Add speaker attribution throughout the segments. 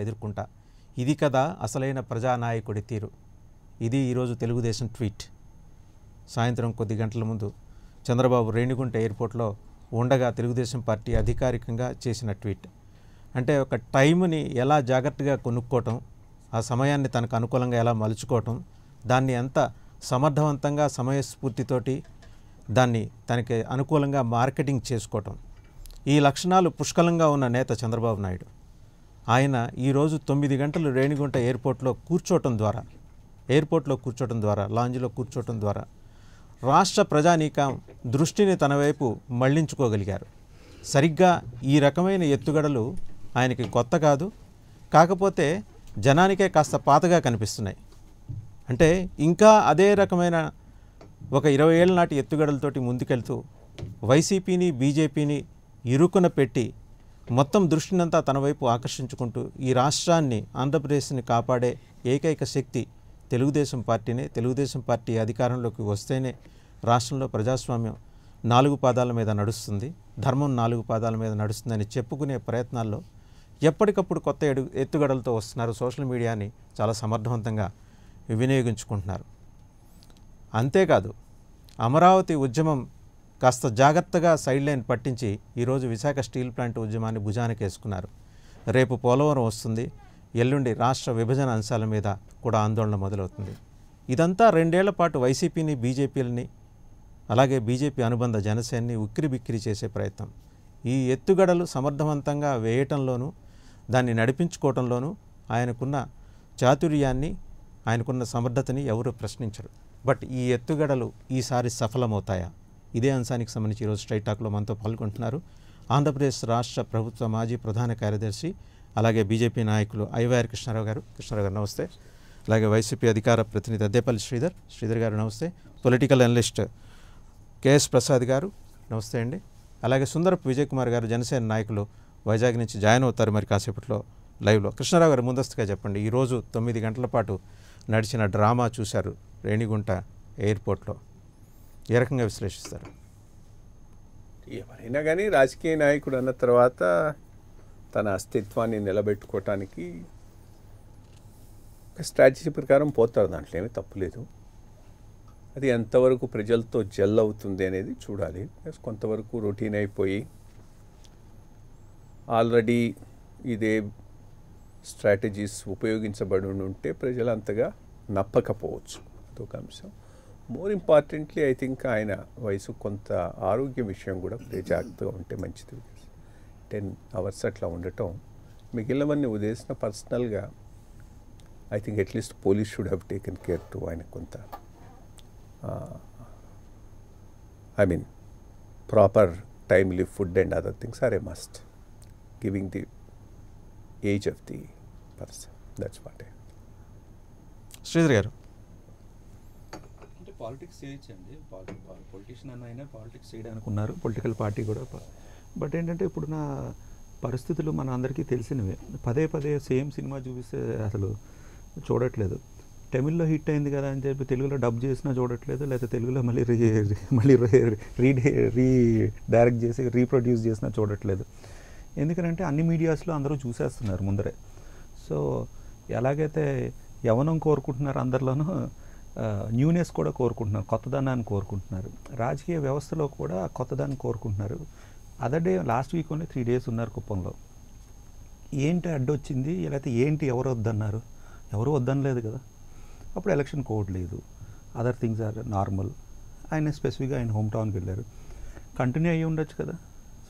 Speaker 1: ఎదుర్కొంటా. ఇది కదా అసలైన ప్రజానాయకుడి తీరు. ఇది ఈరోజు తెలుగుదేశం ట్వీట్. సాయంత్రం కొద్ది గంటల ముందు చంద్రబాబు రేణిగుంట ఎయిర్పోర్ట్లో ఉండగా తెలుగుదేశం పార్టీ అధికారికంగా చేసిన ట్వీట్. అంటే ఒక టైంని ఎలా జాగ్రత్తగా కొనుక్కోవటం, ఆ సమయాన్ని తనకు అనుకూలంగా ఎలా మలుచుకోవటం, దాన్ని ఎంత సమర్థవంతంగా సమయస్ఫూర్తితోటి దాన్ని తనకి అనుకూలంగా మార్కెటింగ్ చేసుకోవటం, ఈ లక్షణాలు పుష్కలంగా ఉన్న నేత చంద్రబాబు నాయుడు. ఆయన ఈరోజు 9 గంటలు రేణిగుంట ఎయిర్పోర్ట్లో కూర్చోవటం ద్వారా లాంజ్లో కూర్చోవటం ద్వారా రాష్ట్ర ప్రజానీకం దృష్టిని తన వైపు మళ్లించుకోగలిగారు. సరిగ్గా ఈ రకమైన ఎత్తుగడలు ఆయనకి కొత్త కాదు. కాకపోతే జనానికే కాస్త పాతగా కనిపిస్తున్నాయి. అంటే ఇంకా అదే రకమైన ఒక 20 ఏళ్ల నాటి ఎత్తుగడలతోటి ముందుకెళ్తూ వైసీపీని బీజేపీని ఇరుకున పెట్టి మొత్తం దృష్టినంతా తన వైపు ఆకర్షించుకుంటూ ఈ రాష్ట్రాన్ని ఆంధ్రప్రదేశ్ని కాపాడే ఏకైక శక్తి తెలుగుదేశం పార్టీనే. తెలుగుదేశం పార్టీ అధికారంలోకి వస్తేనే రాష్ట్రంలో ప్రజాస్వామ్యం 4 పాదాల మీద నడుస్తుంది, ధర్మం 4 పాదాల మీద నడుస్తుందని చెప్పుకునే ప్రయత్నాల్లో ఎప్పటికప్పుడు కొత్త ఎత్తుగడలతో వస్తున్నారు. సోషల్ మీడియాని చాలా సమర్థవంతంగా వినియోగించుకుంటున్నారు. అంతేకాదు అమరావతి ఉద్యమం కాస్త జాగ్రత్తగా సైడ్ లైన్ పట్టించి ఈరోజు విశాఖ స్టీల్ ప్లాంట్ ఉద్యమాన్ని భుజానికి వేసుకున్నారు. రేపు పోలవరం వస్తుంది, ఎల్లుండి రాష్ట్ర విభజన అంశాల మీద కూడా ఆందోళన మొదలవుతుంది. ఇదంతా 2 ఏళ్ల పాటు వైసీపీని బీజేపీలని అలాగే బీజేపీ అనుబంధ జనసేనని ఉక్కిరిబిక్కిరి చేసే ప్రయత్నం. ఈ ఎత్తుగడలు సమర్థవంతంగా వేయటంలోనూ దాన్ని నడిపించుకోవటంలోనూ ఆయనకున్న చాతుర్యాన్ని ఆయనకున్న సమర్థతని ఎవరు ప్రశ్నించరు. బట్ ఈ ఎత్తుగడలు ఈసారి సఫలమవుతాయా? ఇదే అంశానికి సంబంధించి ఈరోజు స్ట్రైట్ టాక్లో మనతో పాల్గొంటున్నారు ఆంధ్రప్రదేశ్ రాష్ట్ర ప్రభుత్వ మాజీ ప్రధాన కార్యదర్శి అలాగే బీజేపీ నాయకులు ఐవైఆర్ కృష్ణారావు గారు. కృష్ణారావు గారు నమస్తే. అలాగే వైసీపీ అధికార ప్రతినిధి అద్దేపల్లి శ్రీధర్ గారు నమస్తే. పొలిటికల్ అనలిస్ట్ కేఎస్ ప్రసాద్ గారు నమస్తే అండి. అలాగే సుందరపు విజయ్ కుమార్ గారు జనసేన నాయకులు వైజాగ్ నుంచి జాయిన్ అవుతారు మరి కాసేపట్లో లైవ్లో. కృష్ణారావు గారు ముందస్తుగా చెప్పండి, ఈరోజు 9 గంటల పాటు నడిచిన డ్రామా చూశారు రేణిగుంట ఎయిర్పోర్ట్లో, ఏ రకంగా విశ్లేషిస్తారు?
Speaker 2: ఎవరైనా కానీ రాజకీయ నాయకుడు అన్న తర్వాత తన అస్తిత్వాన్ని నిలబెట్టుకోవటానికి స్ట్రాటజీ ప్రకారం పోతారు, దాంట్లో ఏమీ తప్పులేదు. అది ఎంతవరకు ప్రజలతో జెల్ అవుతుంది అనేది చూడాలి. కొంతవరకు రొటీన్ అయిపోయి ఆల్రెడీ ఇదే స్ట్రాటజీస్ ఉపయోగించబడి ఉంటే ప్రజలు అంతగా నప్పకపోవచ్చు, అదొక అంశం. మోర్ ఇంపార్టెంట్లీ ఐ థింక్ ఆయన వయసు కొంత ఆరోగ్య విషయం కూడా జాగ్రత్తగా ఉంటే మంచిది. 10 hours అట్లా ఉండటం, మిగిలినవన్నీ ఉద్దేశించిన పర్సనల్గా I think at least police should have taken care to ఆయన కొంత I mean proper timely food and other things are a must giving the age of the person. That's what.
Speaker 1: Sridhar garu,
Speaker 3: అంటే పాలిటిక్స్ చేయొచ్చండి, పొలిటీషియన్ అన్న అయినా పాలిటిక్స్ చేయడానికి ఉన్నారు, political party కూడా. But ఏంటంటే ఇప్పుడున్న పరిస్థితులు మన అందరికీ తెలిసినవే. పదే సేమ్ సినిమా చూపిస్తే అసలు చూడట్లేదు. తమిళ్లో హిట్ అయింది కదా అని చెప్పి తెలుగులో డబ్ చేసినా చూడట్లేదు, లేదా తెలుగులో మళ్ళీ డైరెక్ట్ చేసి రీప్రొడ్యూస్ చేసినా చూడట్లేదు. ఎందుకంటే అన్ని మీడియాస్లో అందరూ చూసేస్తున్నారు ముందరే. సో ఎలాగైతే యవనం కోరుకుంటున్నారు అందరిలోనూ, న్యూనెస్ కూడా కోరుకుంటున్నారు, కొత్తదనాన్ని కోరుకుంటున్నారు. రాజకీయ వ్యవస్థలో కూడా కొత్తదాన్ని కోరుకుంటున్నారు. Other day last week only 3 days ఉన్నారు కుప్పంలో. ఏంటి అడ్డొచ్చింది, లేకపోతే ఏంటి ఎవరు వద్దన్నారు? ఎవరు వద్దనలేదు కదా. అప్పుడు ఎలక్షన్ కోడ్ లేదు, అదర్ థింగ్స్ ఆర్ నార్మల్. ఆయన స్పెసిఫిక్గా ఆయన హోమ్ టౌన్కి వెళ్ళారు. కంటిన్యూ అయ్యి ఉండొచ్చు కదా,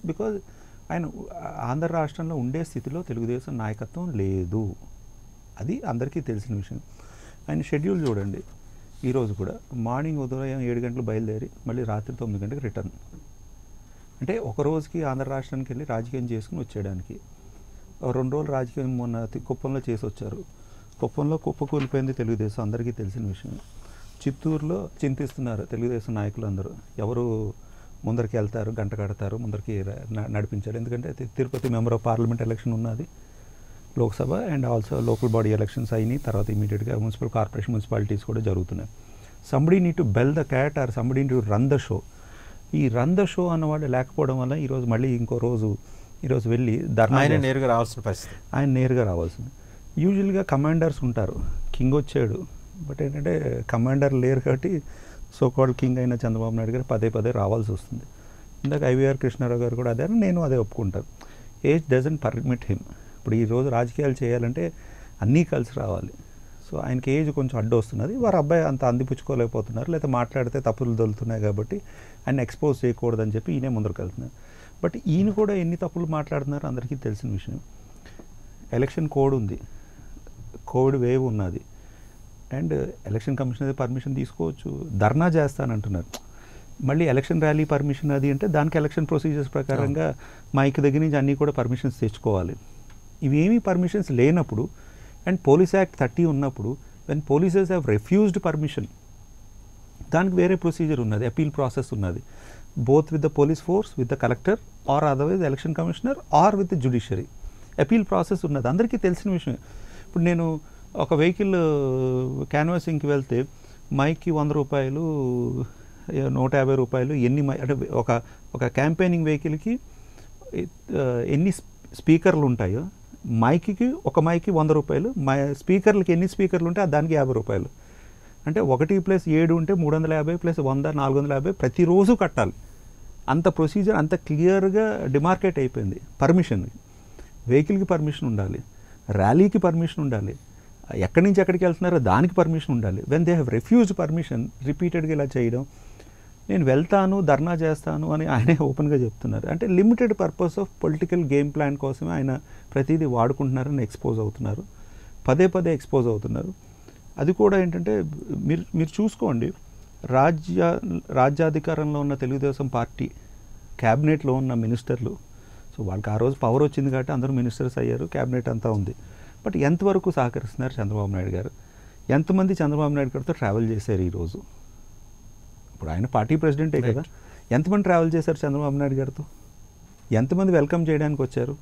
Speaker 3: బికాజ్ ఆయన ఆంధ్ర రాష్ట్రంలో ఉండే స్థితిలో తెలుగుదేశం నాయకత్వం లేదు, అది అందరికీ తెలిసిన విషయం. ఆయన షెడ్యూల్ చూడండి, ఈరోజు కూడా మార్నింగ్ ఉదయం 7 గంటలు బయలుదేరి మళ్ళీ రాత్రి 9 గంటలకు రిటర్న్. అంటే ఒక రోజుకి ఆంధ్ర రాష్ట్రానికి వెళ్ళి రాజకీయం చేసుకుని వచ్చేయడానికి. 2 రోజులు రాజకీయం మొన్న కుప్పంలో చేసి వచ్చారు. కుప్పంలో కుప్పకూలిపోయింది తెలుగుదేశం, అందరికీ తెలిసిన విషయం. చిత్తూరులో చింతిస్తున్నారు తెలుగుదేశం నాయకులు అందరూ, ఎవరు ముందరికి వెళ్తారు, గంట కడతారు, ముందరికి నడిపించారు. ఎందుకంటే Tirupati member of parliament election ఉన్నది, Lok Sabha and also local body elections అయినాయి. తర్వాత ఇమీడియట్గా మున్సిపల్ కార్పొరేషన్ మున్సిపాలిటీస్ కూడా జరుగుతున్నాయి. Somebody need to bell the cat or somebody need to run the show. ఈ రన్ ద షో అన్నవాళ్ళు లేకపోవడం వల్ల ఈరోజు మళ్ళీ ఇంకో రోజు ఈరోజు వెళ్ళి ధర్నా
Speaker 1: ఆయన నేరుగా రావాల్సిన పరిస్థితి.
Speaker 3: ఆయన నేరుగా రావాల్సింది. యూజువల్గా కమాండర్స్ ఉంటారు, కింగ్ వచ్చాడు, బట్ ఏంటంటే కమాండర్ లేరు కాబట్టి సో కాల్డ్ కింగ్ అయిన చంద్రబాబు నాయుడు గారు పదే పదే రావాల్సి వస్తుంది. ఇందాక ఐవీఆర్ కృష్ణారావు గారు కూడా అదే, నేను అదే ఒప్పుకుంటాను. Age doesn't permit him. ఇప్పుడు ఈరోజు రాజకీయాలు చేయాలంటే అన్నీ కలిసి రావాలి. సో ఆయనకి ఏజ్ కొంచెం అడ్డు వస్తున్నది, వారి అబ్బాయి అంత అందిపుచ్చుకోలేకపోతున్నారు, లేదా మాట్లాడితే తప్పులు దొరుకుతున్నాయి కాబట్టి ఆయన ఎక్స్పోజ్ చేయకూడదని చెప్పి ఈయనే ముందరకు వెళ్తున్నారు. బట్ ఈయన కూడా ఎన్ని తప్పులు మాట్లాడుతున్నారు అందరికీ తెలిసిన విషయం. ఎలక్షన్ కోడ్ ఉంది, కోవిడ్ వేవ్ ఉన్నది, అండ్ ఎలక్షన్ కమిషన్ అయితే పర్మిషన్ తీసుకోవచ్చు, ధర్నా చేస్తానంటున్నారు. మళ్ళీ ఎలక్షన్ ర్యాలీ పర్మిషన్ అది అంటే దానికి ఎలక్షన్ ప్రొసీజర్స్ ప్రకారంగా మైక్ దగ్గర నుంచి అన్నీ కూడా పర్మిషన్స్ తెచ్చుకోవాలి. ఇవేమీ పర్మిషన్స్ లేనప్పుడు అండ్ పోలీస్ యాక్ట్ 30 ఉన్నప్పుడు when polices have refused permission, దానికి వేరే ప్రొసీజర్ ఉన్నది, అపీల్ ప్రాసెస్ ఉన్నది, both with the police force, with the collector or otherwise election commissioner or with the judiciary. Appeal process ఉన్నది, అందరికీ తెలిసిన విషయం. ఇప్పుడు నేను ఒక వెహికల్ క్యాన్వాసింగ్కి వెళ్తే మైక్కి 100 రూపాయలు, 150 రూపాయలు, ఎన్ని అంటే ఒక క్యాంపెయినింగ్ వెహికల్కి ఎన్ని స్పీకర్లు ఉంటాయో, మైక్కి ఒక మైక్కి 100 రూపాయలు, స్పీకర్లకి ఎన్ని స్పీకర్లు ఉంటే దానికి 50 రూపాయలు. అంటే 1+7 ఉంటే 350 + 100 450 ప్రతిరోజు కట్టాలి. అంత ప్రొసీజర్ అంత క్లియర్గా డిమార్కేట్ అయిపోయింది. పర్మిషన్, వెహికల్కి పర్మిషన్ ఉండాలి, ర్యాలీకి పర్మిషన్ ఉండాలి, ఎక్కడి నుంచి ఎక్కడికి వెళ్తున్నారో దానికి పర్మిషన్ ఉండాలి. When they have refused permission రిపీటెడ్గా ఇలా చేయడం, నేను వెళ్తాను ధర్నా చేస్తాను అని ఆయనే ఓపెన్గా చెప్తున్నారు. అంటే limited purpose of political game plan కోసమే ఆయన ప్రతిదీ వాడుకుంటున్నారని ఎక్స్పోజ్ అవుతున్నారు, పదే పదే ఎక్స్పోజ్ అవుతున్నారు. అది కూడా ఏంటంటే మీరు చూసుకోండి, రాజ్యాధికారంలో ఉన్న తెలుగుదేశం పార్టీ క్యాబినెట్లో ఉన్న మినిస్టర్లు, సో వాళ్ళకి ఆ రోజు పవర్ వచ్చింది కాబట్టి అందరూ మినిస్టర్స్ అయ్యారు, క్యాబినెట్ అంతా ఉంది. బట్ ఎంతవరకు సహకరిస్తున్నారు చంద్రబాబు నాయుడు గారు? ఎంతమంది చంద్రబాబు నాయుడు గారితో ట్రావెల్ చేశారు ఈరోజు? ఇప్పుడు ఆయన పార్టీ ప్రెసిడెంటే కదా, ఎంతమంది ట్రావెల్ చేశారు చంద్రబాబు నాయుడు గారితో? ఎంతమంది వెల్కమ్ చేయడానికి వచ్చారు?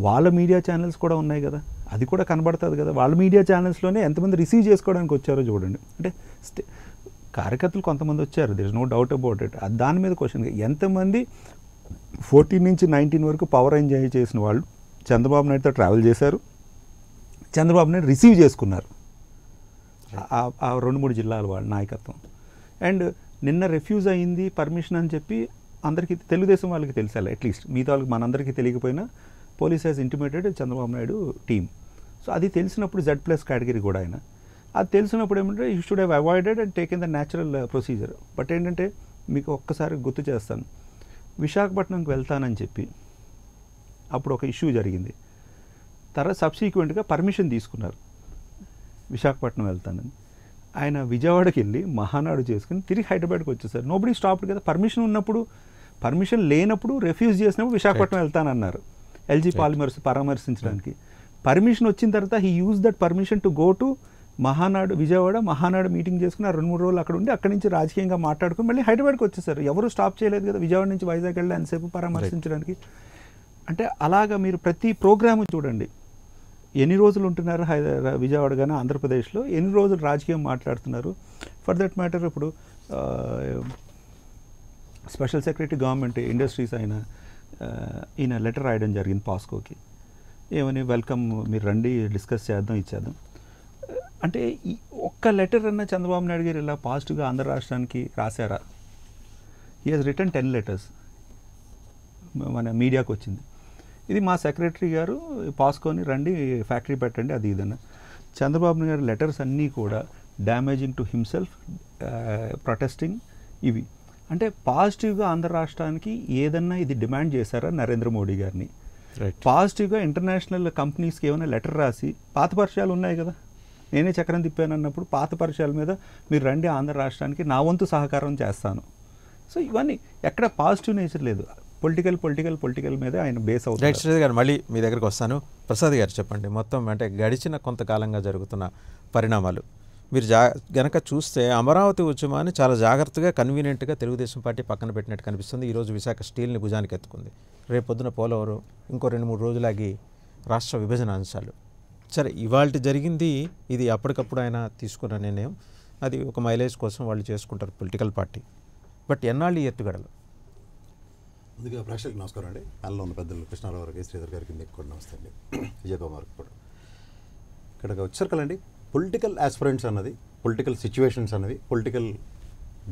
Speaker 3: వాళ్ళ మీడియా ఛానల్స్ కూడా ఉన్నాయి కదా, అది కూడా కనబడుతుంది కదా. వాళ్ళ మీడియా ఛానల్స్లోనే ఎంతమంది రిసీవ్ చేసుకోవడానికి వచ్చారో చూడండి. అంటే కార్యకర్తలు కొంతమంది వచ్చారు, there is no doubt about it. దాని మీద క్వశ్చన్, ఎంతమంది 14 నుంచి 19 వరకు పవర్ ఎంజాయ్ చేసిన వాళ్ళు చంద్రబాబు నాయుడుతో ట్రావెల్ చేశారు, చంద్రబాబు నాయుడు రిసీవ్ చేసుకున్నారు ఆ 2-3 జిల్లాల వాళ్ళ నాయకత్వం. అండ్ నిన్న రిఫ్యూజ్ అయ్యింది పర్మిషన్ అని చెప్పి అందరికీ తెలుగుదేశం వాళ్ళకి తెలిసాలి, అట్లీస్ట్ మిగతా వాళ్ళకి మనందరికీ తెలియకపోయినా police has intimated Chandrababu Naidu team. So అది తెలిసినప్పుడు Z+ కేటగిరీ కూడా ఆయన, అది తెలిసినప్పుడు ఏమంటే you should have avoided and taken the natural procedure. But ఏంటంటే మీకు ఒక్కసారి గుర్తు చేస్తాను, విశాఖపట్నంకి వెళ్తానని చెప్పి అప్పుడు ఒక ఇష్యూ జరిగింది, తర్వాత సబ్సీక్వెంట్గా పర్మిషన్ తీసుకున్నారు విశాఖపట్నం వెళ్తానని. ఆయన విజయవాడకి వెళ్ళి మహానాడు చేసుకుని తిరిగి హైదరాబాద్కి వచ్చేసారు. నోబడీ స్టాప్డ్ కదా. పర్మిషన్ ఉన్నప్పుడు, పర్మిషన్ లేనప్పుడు, రిఫ్యూజ్ చేసినప్పుడు విశాఖపట్నం వెళ్తానన్నారు LG పాలిమర్స్ పరామర్శించడానికి. పర్మిషన్ వచ్చిన తర్వాత he use that permission to go to Mahanadu, Vijayawada Mahanadu meeting చేసుకుని 2-3 రోజులు అక్కడ ఉండి అక్కడి నుంచి రాజకీయంగా మాట్లాడుకుని మళ్ళీ హైదరాబాద్కి వచ్చేసారు. ఎవరు స్టాప్ చేయలేదు కదా విజయవాడ నుంచి వైజాగ్ వెళ్ళి ఎంతసేపు పరామర్శించడానికి. అంటే అలాగా మీరు ప్రతి ప్రోగ్రాము చూడండి, ఎన్ని రోజులు ఉంటున్నారు విజయవాడ కానీ ఆంధ్రప్రదేశ్లో, ఎన్ని రోజులు రాజకీయం మాట్లాడుతున్నారు. ఫర్ దట్ మ్యాటర్ ఇప్పుడు స్పెషల్ సెక్రటరీ గవర్నమెంట్ ఇండస్ట్రీస్ ఈయన లెటర్ రాయడం జరిగింది పాస్కోకి, ఏమని వెల్కమ్ మీరు రండి డిస్కస్ చేద్దాం ఇచ్చేద్దాం. అంటే ఈ ఒక్క లెటర్ అన్న చంద్రబాబు నాయుడు గారు ఇలా పాజిటివ్గా ఆంధ్ర రాష్ట్రానికి రాశారా? హీ హాజ్ రిటర్న్ 10 letters మన మీడియాకు వచ్చింది. ఇది మా సెక్రటరీ గారు పాస్కోని రండి ఫ్యాక్టరీ పెట్టండి అది ఇదన్న. చంద్రబాబు నాయుడు గారి లెటర్స్ అన్నీ కూడా డ్యామేజింగ్ టు హిమ్సెల్ఫ్, ప్రొటెస్టింగ్, ఇవి. అంటే పాజిటివ్గా ఆంధ్ర రాష్ట్రానికి ఏదన్నా ఇది డిమాండ్ చేశారా నరేంద్ర మోడీ గారిని? పాజిటివ్గా ఇంటర్నేషనల్ కంపెనీస్కి ఏమైనా లెటర్ రాసి, పాత పరిచయాలు ఉన్నాయి కదా, నేనే చక్రం తిప్పాను అన్నప్పుడు పాత పరిచయాల మీద మీరు రండి ఆంధ్ర రాష్ట్రానికి నా వంతు సహకారం చేస్తాను. సో ఇవన్నీ ఎక్కడ పాజిటివ్ నేచర్ లేదు, పొలిటికల్ మీద ఆయన బేస్ అవుతుంది.
Speaker 1: రైట్ శ్రీధర్ గారు, మళ్ళీ మీ దగ్గరికి వస్తాను. ప్రసాద్ గారు చెప్పండి, మొత్తం అంటే గడిచిన కొంతకాలంగా జరుగుతున్న పరిణామాలు మీరు గనక చూస్తే అమరావతి ఉద్యమాన్ని చాలా జాగ్రత్తగా కన్వీనియంట్గా తెలుగుదేశం పార్టీ పక్కన పెట్టినట్టు కనిపిస్తుంది. ఈరోజు విశాఖ స్టీల్ని భుజానికి ఎత్తుకుంది, రేపొద్దున పోలవరం, ఇంకో 2-3 రోజులాగి రాష్ట్ర విభజన అంశాలు. సరే, ఇవాళ జరిగింది ఇది అప్పటికప్పుడు ఆయన తీసుకున్న నిర్ణయం, అది ఒక మైలేజ్ కోసం వాళ్ళు చేసుకుంటారు పొలిటికల్ పార్టీ. బట్ ఎన్నాళ్ళు ఈ ఎత్తుగడలు?
Speaker 4: ముందుగా ప్రేక్షకులకు నమస్కారం అండి. ప్యానల్లో ఉన్న పెద్దలు కృష్ణారావు గారికి, శ్రీధర్ గారికి మీకు కూడా నమస్తే అండి, విజయ్ కుమార్కి కూడా. ఇక్కడికి వచ్చేసరికలండి పొలిటికల్ ఆస్పిరెంట్స్ అన్నది, పొలిటికల్ సిచ్యువేషన్స్ అన్నవి, పొలిటికల్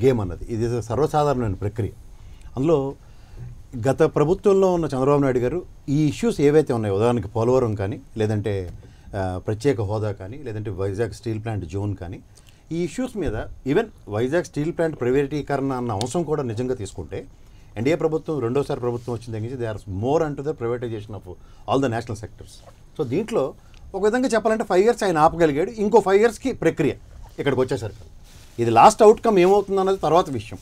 Speaker 4: గేమ్ అన్నది ఇది సర్వసాధారణమైన ప్రక్రియ. అందులో గత ప్రభుత్వంలో ఉన్న చంద్రబాబు నాయుడు గారు ఈ ఇష్యూస్ ఏవైతే ఉన్నాయో, ఉదాహరణకి పోలవరం కానీ, లేదంటే ప్రత్యేక హోదా కానీ, లేదంటే వైజాగ్ స్టీల్ ప్లాంట్ జోన్ కానీ, ఈ ఇష్యూస్ మీద ఈవెన్ వైజాగ్ స్టీల్ ప్లాంట్ ప్రైవేటీకరణ అన్న అంశం కూడా నిజంగా తీసుకుంటే ఎన్డీఏ ప్రభుత్వం రెండోసారి ప్రభుత్వం వచ్చిన దగ్గర నుంచి they are more onto the privatisation of all the national sectors. So దీంట్లో ఒక విధంగా చెప్పాలంటే 5 years ఆయన ఆపగలిగాడు. ఇంకో 5 yearsకి ప్రక్రియ ఇక్కడికి వచ్చేసరికి ఇది లాస్ట్ అవుట్కమ్ ఏమవుతుంది అన్నది తర్వాత విషయం.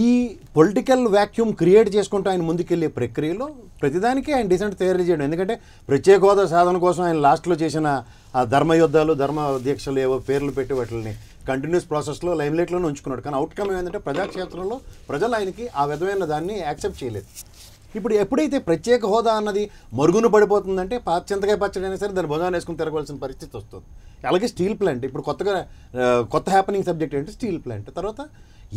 Speaker 4: ఈ పొలిటికల్ వ్యాక్యూమ్ క్రియేట్ చేసుకుంటూ ఆయన ముందుకెళ్ళే ప్రక్రియలో ప్రతిదానికి ఆయన డిసెంట్ తయారు చేయడం. ఎందుకంటే ప్రత్యేక హోదా సాధన కోసం ఆయన లాస్ట్లో చేసిన ఆ ధర్మయుద్ధాలు, ధర్మ దీక్షలు ఏవో పేర్లు పెట్టి వాటిని కంటిన్యూస్ ప్రాసెస్లో లైమ్లైట్లోనే ఉంచుకున్నాడు. కానీ అవుట్కమ్ ఏంటంటే ప్రజాక్షేత్రంలో ప్రజలు ఆయనకి ఆ విధమైన దాన్ని యాక్సెప్ట్ చేయలేదు. ఇప్పుడు ఎప్పుడైతే ప్రత్యేక హోదా అన్నది మరుగున పడిపోతుందంటే చింతకాయ పచ్చడి అయినా సరే దాన్ని భుజాన్ని వేసుకుని తిరగవలసిన పరిస్థితి వస్తుంది. అలాగే స్టీల్ ప్లాంట్ ఇప్పుడు కొత్త హ్యాపెనింగ్ సబ్జెక్ట్ ఏంటి స్టీల్ ప్లాంట్. తర్వాత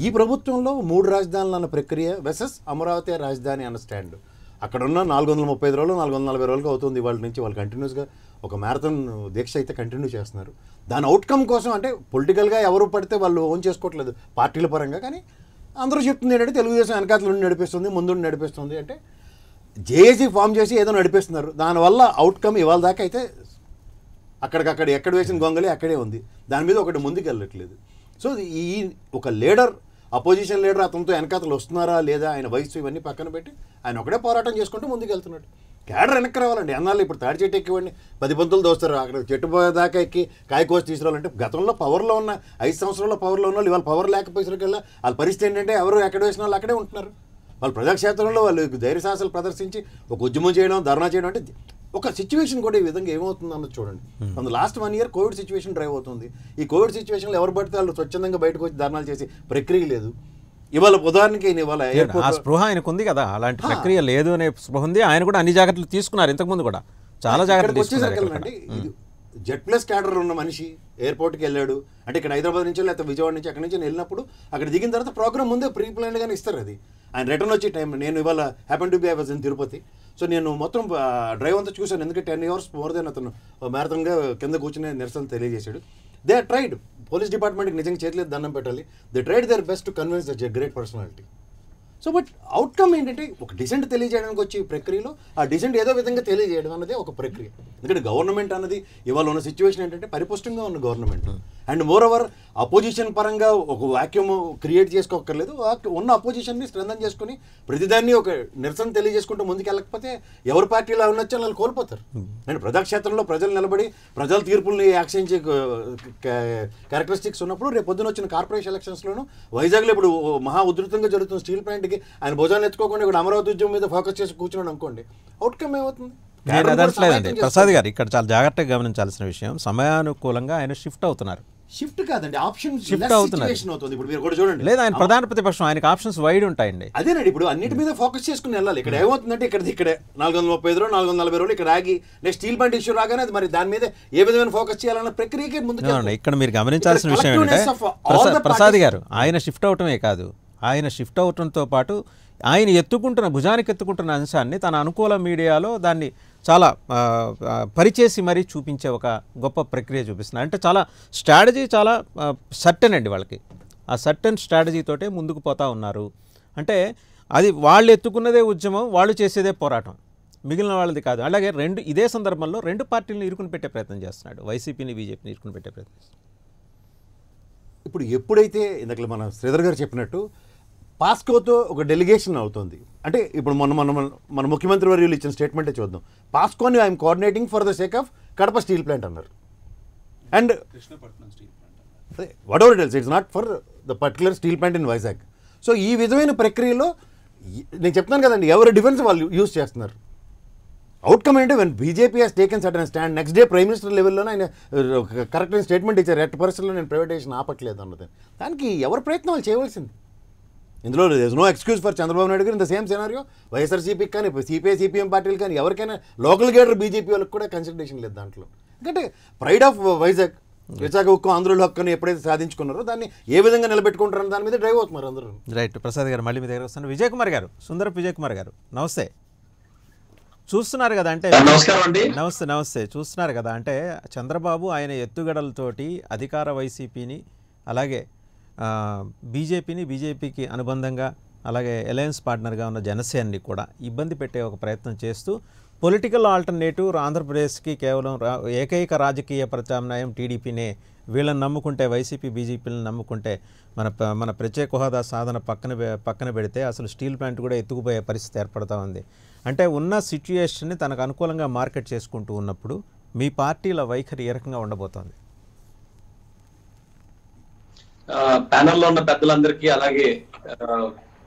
Speaker 4: ఈ ప్రభుత్వంలో 3 రాజధానులు అన్న ప్రక్రియ వెసెస్ అమరావతి రాజధాని అన్న స్టాండ్. అక్కడ ఉన్న 435 రోజులు 440 రోజులకు అవుతుంది వాళ్ళ నుంచి. వాళ్ళు కంటిన్యూస్గా ఒక మ్యారథాన్ దీక్ష అయితే కంటిన్యూ చేస్తున్నారు. దాని అవుట్కమ్ కోసం అంటే పొలిటికల్గా ఎవరు పడితే వాళ్ళు ఓన్ చేసుకోవట్లేదు పార్టీల పరంగా. కానీ అందరూ చెప్తుంది ఏంటంటే తెలుగుదేశం వెనకాతల నుండి నడిపిస్తుంది, ముందు నడిపిస్తుంది అంటే జేఏసీ ఫామ్ చేసి ఏదో నడిపిస్తున్నారు. దానివల్ల అవుట్కమ్ ఇవాళ దాకా అయితే అక్కడికక్కడ ఎక్కడ వేసిన గొంగలి అక్కడే ఉంది. దాని మీద ఒకటి ముందుకు వెళ్ళట్లేదు. సో ఈ ఒక లీడర్, అపోజిషన్ లీడర్ అతనితో వెనకాతలు వస్తున్నారా లేదా, ఆయన వయసు ఇవన్నీ పక్కన పెట్టి ఆయన ఒకటే పోరాటం చేసుకుంటూ ముందుకు వెళ్తున్నాడు. క్యాడర్ వెనక్కి రావాలండి. అన్నాళ్ళు ఇప్పుడు తాడి చెట్టు ఎక్కివ్వండి 10 పంతులు దోస్తారు, అక్కడ చెట్టు దాకా ఎక్కి కాయ కోసి తీసుకురావాలంటే గతంలో పవర్లో ఉన్న 5 సంవత్సరాల్లో పవర్లో ఉన్న వాళ్ళు ఇవాళ పవర్ లేకపోయేసరికల్లా వాళ్ళ పరిస్థితి ఏంటంటే ఎవరు ఎక్కడ వేసిన వాళ్ళు అక్కడే ఉంటున్నారు. వాళ్ళు ప్రజాక్షేత్రంలో వాళ్ళు ధైర్య సాహసాలు ప్రదర్శించి ఒక ఉద్యమం చేయడం, ధర్నా చేయడం అంటే ఒక సిచ్యువేషన్ కూడా ఈ విధంగా ఏమవుతుంది అన్నది చూడండి. మన last 1 year Covid situation drive అవుతుంది. ఈ కోవిడ్ సిచ్యువేషన్లో ఎవరు పడితే వాళ్ళు స్వచ్ఛందంగా బయటకు వచ్చి ధర్నాలు చేసి ప్రక్రియ లేదు. ఇవాళ ఉదాహరణకి ఇవాళ
Speaker 1: ఆ స్పృహ ఆయనకు ఉంది కదా, అలాంటి ప్రక్రియ లేదు అనే స్పృహ ఉంది. ఆయన కూడా అన్ని జాగ్రత్తలు తీసుకున్నారు, ఇంతకుముందు కూడా చాలా జాగ్రత్తలు
Speaker 4: వచ్చేసరికి ఇది Z+ క్యాడర్ ఉన్న మనిషి ఎయిర్పోర్ట్కి వెళ్ళాడు అంటే ఇక్కడ హైదరాబాద్ నుంచి లేకపోతే విజయవాడ నుంచి అక్కడి నుంచి వెళ్ళినప్పుడు అక్కడ దిగిన తర్వాత ప్రోగ్రామ్ ముందే ప్రీ ప్లాన్గానే ఇస్తారు. అది ఆయన రిటర్న్ వచ్చే టైం. నేను ఇవాళ happen to be I was in Tirupati. So నేను మొత్తం డ్రైవ్ అంతా చూశాను. ఎందుకంటే 10 years మోర్ దెన్ అతను మ్యారథాన్గా కింద కూర్చునే నిరసన తెలియజేశాడు. They are tried. పోలీస్ డిపార్ట్మెంట్కి నిజంగా చేతిలేదు దండం పెట్టాలి. They tried their best to convince the great personality. So but outcome ఏంటంటే ఒక డిసెంట్ తెలియజేయడానికి వచ్చే ప్రక్రియలో ఆ డిసెంట్ ఏదో విధంగా తెలియజేయడం అన్నది ఒక ప్రక్రియ. ఎందుకంటే గవర్నమెంట్ అన్నది ఇవాళ ఉన్న సిచ్యువేషన్ ఏంటంటే పరిపుష్టంగా ఉన్న government. And more over opposition పరంగా ఒక వాక్యూమ్ క్రియేట్ చేసుకోక్కర్లేదు. ఉన్న అపోజిషన్ని స్ట్రెంథన్ చేసుకుని ప్రతిదాన్ని ఒక నిరసన తెలియజేసుకుంటూ ముందుకు వెళ్ళకపోతే ఎవరి పార్టీలో ఉన్నచ్చో వాళ్ళు కోల్పోతారు. అండ్ ప్రజాక్షేత్రంలో ప్రజలు నిలబడి ప్రజల తీర్పుల్ని యాక్సెంచే క్యారెక్టరిస్టిక్స్ ఉన్నప్పుడు రేపు పొద్దున వచ్చిన కార్పొరేషన్ ఎలక్షన్స్లోనూ వైజాగ్లో ఇప్పుడు మహా ఉధృతంగా జరుగుతున్న స్టీల్ ప్లాంట్కి ఆయన భుజాన్ని ఎత్తుకోకుండా ఇక్కడ అమరావతి ఉద్యమం మీద ఫోకస్ చేసి కూర్చున్నాడు అనుకోండి, అవుట్కమ్ ఏమవుతుంది?
Speaker 1: లేదండి ప్రసాద్ గారు, ఇక్కడ చాలా జాగ్రత్తగా గమనించాల్సిన విషయం, సమయానుకూలంగా ఆయన షిఫ్ట్ అవుతున్నారు.
Speaker 4: షిఫ్ట్ కాదండి, ఆప్షన్
Speaker 1: షిఫ్ట్ అవుతున్నారు.
Speaker 4: ఇప్పుడు మీరు కూడా చూడండి,
Speaker 1: లేదా ఆయన ప్రధాన ప్రతిపక్షం, ఆయనకి ఆప్షన్స్ వైడ్ ఉంటాయండి.
Speaker 4: అదేనండి ఇప్పుడు అన్నిటి మీద ఫోకస్ చేసుకుని వెళ్ళాలి. ఇక్కడ ఏమవుతుందంటే ఇక్కడే 435 రోజులు 440 రోజులు ఇక్కడ ఆగి నెక్స్ట్ స్టీల్ ప్లాంట్ ఇష్యూ రాగానే అది మరి దాని మీద ఏ విధమైన ఫోకస్ చేయాలన్న ప్రక్రియకే ముందుకు.
Speaker 1: ఇక్కడ మీరు గమనించాల్సిన విషయం ఏంటంటే ప్రసాద్ గారు, ఆయన షిఫ్ట్ అవటమే కాదు, ఆయన షిఫ్ట్ అవటంతో పాటు ఆయన భుజానికి ఎత్తుకుంటున్న అంశాన్ని తన అనుకూల మీడియాలో దాన్ని చాలా పరిచేసి మరీ చూపించే ఒక గొప్ప ప్రక్రియ చూపిస్తున్నారు. అంటే చాలా స్ట్రాటజీ, చాలా సర్టెన్ అండి వాళ్ళకి. ఆ సర్టెన్ స్ట్రాటజీతోటే ముందుకు పోతా ఉన్నారు. అంటే అది వాళ్ళు ఎత్తుకున్నదే ఉద్యమం, వాళ్ళు చేసేదే పోరాటం, మిగిలిన వాళ్ళది కాదు. అలాగే ఇదే సందర్భంలో 2 పార్టీలను ఇరుకుని పెట్టే ప్రయత్నం చేస్తున్నాడు, వైసీపీని బీజేపీని ఇరుకుని పెట్టే ప్రయత్నం.
Speaker 4: ఇప్పుడు ఎప్పుడైతే ఇందాక మన శ్రీధర్ గారు చెప్పినట్టు పాస్కోతో ఒక డెలిగేషన్ అవుతుంది అంటే ఇప్పుడు మన ముఖ్యమంత్రి వర్యులు ఇచ్చిన స్టేట్మెంటే చూద్దాం. పాస్కోని I'm coordinating for the sake of Kadapa steel plant అన్నారు. And what ever it it's not for the particular steel plant in Vizag. So ఈ విధమైన ప్రక్రియలో నేను చెప్తున్నాను కదండి, ఎవరి డిఫెన్స్ వాళ్ళు యూజ్ చేస్తున్నారు. అవుట్కమ్ ఏంటంటే when BJP has taken certain stand, next day prime minister లెవెల్లోనే ఆయన కరెక్ట్ స్టేట్మెంట్ ఇచ్చారు, ఎట్ పరిస్థితుల్లో నేను ప్రైవేటైజేషన్ ఆపట్లేదు అన్నది. దానికి ఎవరి ప్రయత్నం వాళ్ళు చేయవలసింది. ఇందులో there is no excuse for Chandrababu Naidu garu in the same scenario. వైఎస్ఆర్సీపీకి కానీ సిపిఐ సిపిఎం పార్టీలు కానీ ఎవరికైనా లోకల్ గేడర్ బీజేపీ వాళ్ళకి కూడా కన్సిడరేషన్ లేదు దాంట్లో. ఎందుకంటే ప్రైడ్ ఆఫ్ వైజాగ్ విశాఖ హక్కు ఆంధ్రుల హక్కుని ఎప్పుడైతే సాధించుకున్నారో దాన్ని ఏ విధంగా నిలబెట్టుకుంటారని దాని మీద డ్రైవ్ అవుతున్నారు అందరూ.
Speaker 1: రైట్. ప్రసాద్ గారు మళ్ళీ మీ దగ్గర వస్తాను. విజయ్ కుమార్ గారు, సుందరపు విజయ్ కుమార్ గారు, నమస్తే. చూస్తున్నారు కదా అంటే నమస్తే చూస్తున్నారు కదా అంటే చంద్రబాబు ఆయన ఎత్తుగడలతోటి అధికార వైసీపీని అలాగే బీజేపీకి అనుబంధంగా అలాగే అలయన్స్ పార్ట్నర్గా ఉన్న జనసేనని కూడా ఇబ్బంది పెట్టే ఒక ప్రయత్నం చేస్తూ పొలిటికల్ ఆల్టర్నేటివ్ ఆంధ్రప్రదేశ్కి కేవలం ఏకైక రాజకీయ ప్రత్యామ్నాయం టీడీపీనే, వీళ్ళని నమ్ముకుంటే వైసీపీ బీజేపీలను నమ్ముకుంటే మన ప్రత్యేక హోదా సాధన పక్కన పెడితే అసలు స్టీల్ ప్లాంట్ కూడా ఎత్తుకుపోయే పరిస్థితి ఏర్పడుతూ ఉంది. అంటే ఉన్న సిచ్యుయేషన్ని తనకు అనుకూలంగా మార్కెట్ చేసుకుంటూ ఉన్నప్పుడు మీ పార్టీల వైఖరి ఏ రకంగా ఉండబోతోంది?
Speaker 5: ప్యానెల్లో ఉన్న పెద్దలందరికీ అలాగే